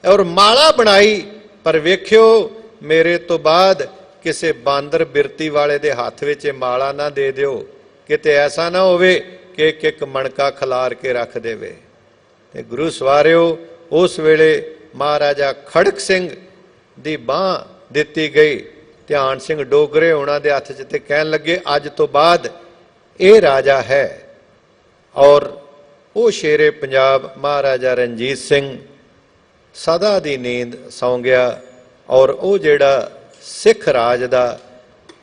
ਔਰ ਮਾਲਾ ਬਣਾਈ, ਪਰ ਵੇਖਿਓ ਮੇਰੇ ਤੋਂ ਬਾਅਦ ਕਿਸੇ ਬਾਂਦਰ ਬਿਰਤੀ ਵਾਲੇ ਦੇ ਹੱਥ ਵਿੱਚ ਇਹ ਮਾਲਾ ਨਾ ਦੇ ਦਿਓ, ਕਿਤੇ ਐਸਾ ਨਾ ਹੋਵੇ ਕਿ ਇੱਕ ਇੱਕ ਮਣਕਾ ਖਿਲਾਰ ਕੇ ਰੱਖ ਦੇਵੇ। ਤੇ ਗੁਰੂ ਸਵਾਰਿਓ ਉਸ ਵੇਲੇ ਮਹਾਰਾਜਾ ਖੜਕ ਸਿੰਘ ਦੀ ਬਾਂਹ ਦਿੱਤੀ ਗਈ, ਧਿਆਨ ਸਿੰਘ ਡੋਗਰੇ ਉਹਨਾਂ ਦੇ ਹੱਥ 'ਚ, ਤੇ ਕਹਿਣ ਲੱਗੇ ਅੱਜ ਤੋਂ ਬਾਅਦ ਇਹ ਰਾਜਾ ਹੈ। ਔਰ ਉਹ ਸ਼ੇਰੇ ਪੰਜਾਬ ਮਹਾਰਾਜਾ ਰਣਜੀਤ ਸਿੰਘ ਸਦਾ ਦੀ ਨੀਂਦ ਸੌਂ ਗਿਆ, ਔਰ ਉਹ ਜਿਹੜਾ ਸਿੱਖ ਰਾਜ ਦਾ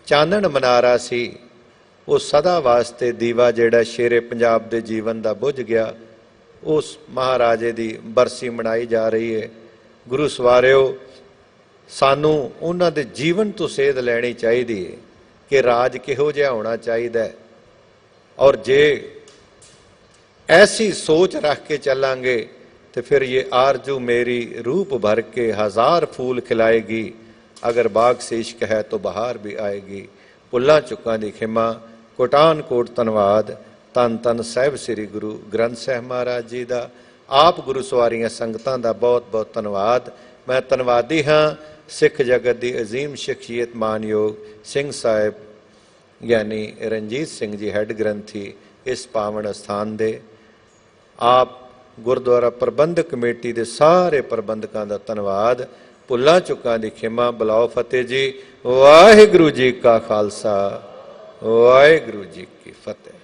ਚਾਨਣ ਮਨਾਰਾ ਸੀ ਉਹ ਸਦਾ ਵਾਸਤੇ ਦੀਵਾ ਜਿਹੜਾ ਸ਼ੇਰੇ ਪੰਜਾਬ ਦੇ ਜੀਵਨ ਦਾ ਬੁਝ ਗਿਆ। ਉਸ ਮਹਾਰਾਜੇ ਦੀ ਬਰਸੀ ਮਨਾਈ ਜਾ ਰਹੀ ਹੈ। ਗੁਰੂ ਸਵਾਰਿਓ ਸਾਨੂੰ ਉਹਨਾਂ ਦੇ ਜੀਵਨ ਤੋਂ ਸੇਧ ਲੈਣੀ ਚਾਹੀਦੀ ਹੈ ਕਿ ਰਾਜ ਕਿਹੋ ਜਿਹਾ ਹੋਣਾ ਚਾਹੀਦਾ ਹੈ, ਔਰ ਜੇ ऐसी सोच रख के चलांगे तो फिर ये आरजू मेरी रूप भर के हजार फूल खिलाएगी, अगर बाग से इश्क है तो बहार भी आएगी। भुल्लां चुकां दी खिमा, कोटान कोट धन्नवाद। धन धन साहिब श्री गुरु ग्रंथ साहिब महाराज जी दा, आप गुरु सवारियां संगतां दा बहुत बहुत धन्नवाद। मैं धन्नवादी हाँ सिख जगत की अजीम शख्सियत मानयोग सिंह साहिब यानी रणजीत सिंह जी हैड ग्रंथी इस पावन स्थान दे, आप गुरुद्वारा प्रबंधक कमेटी के सारे प्रबंधकों का धन्यवाद। भुल्लां चुकां दी खिमा। बुलाओ फतेह जी। वाहिगुरू जी का खालसा वाहिगुरू जी की फतेह।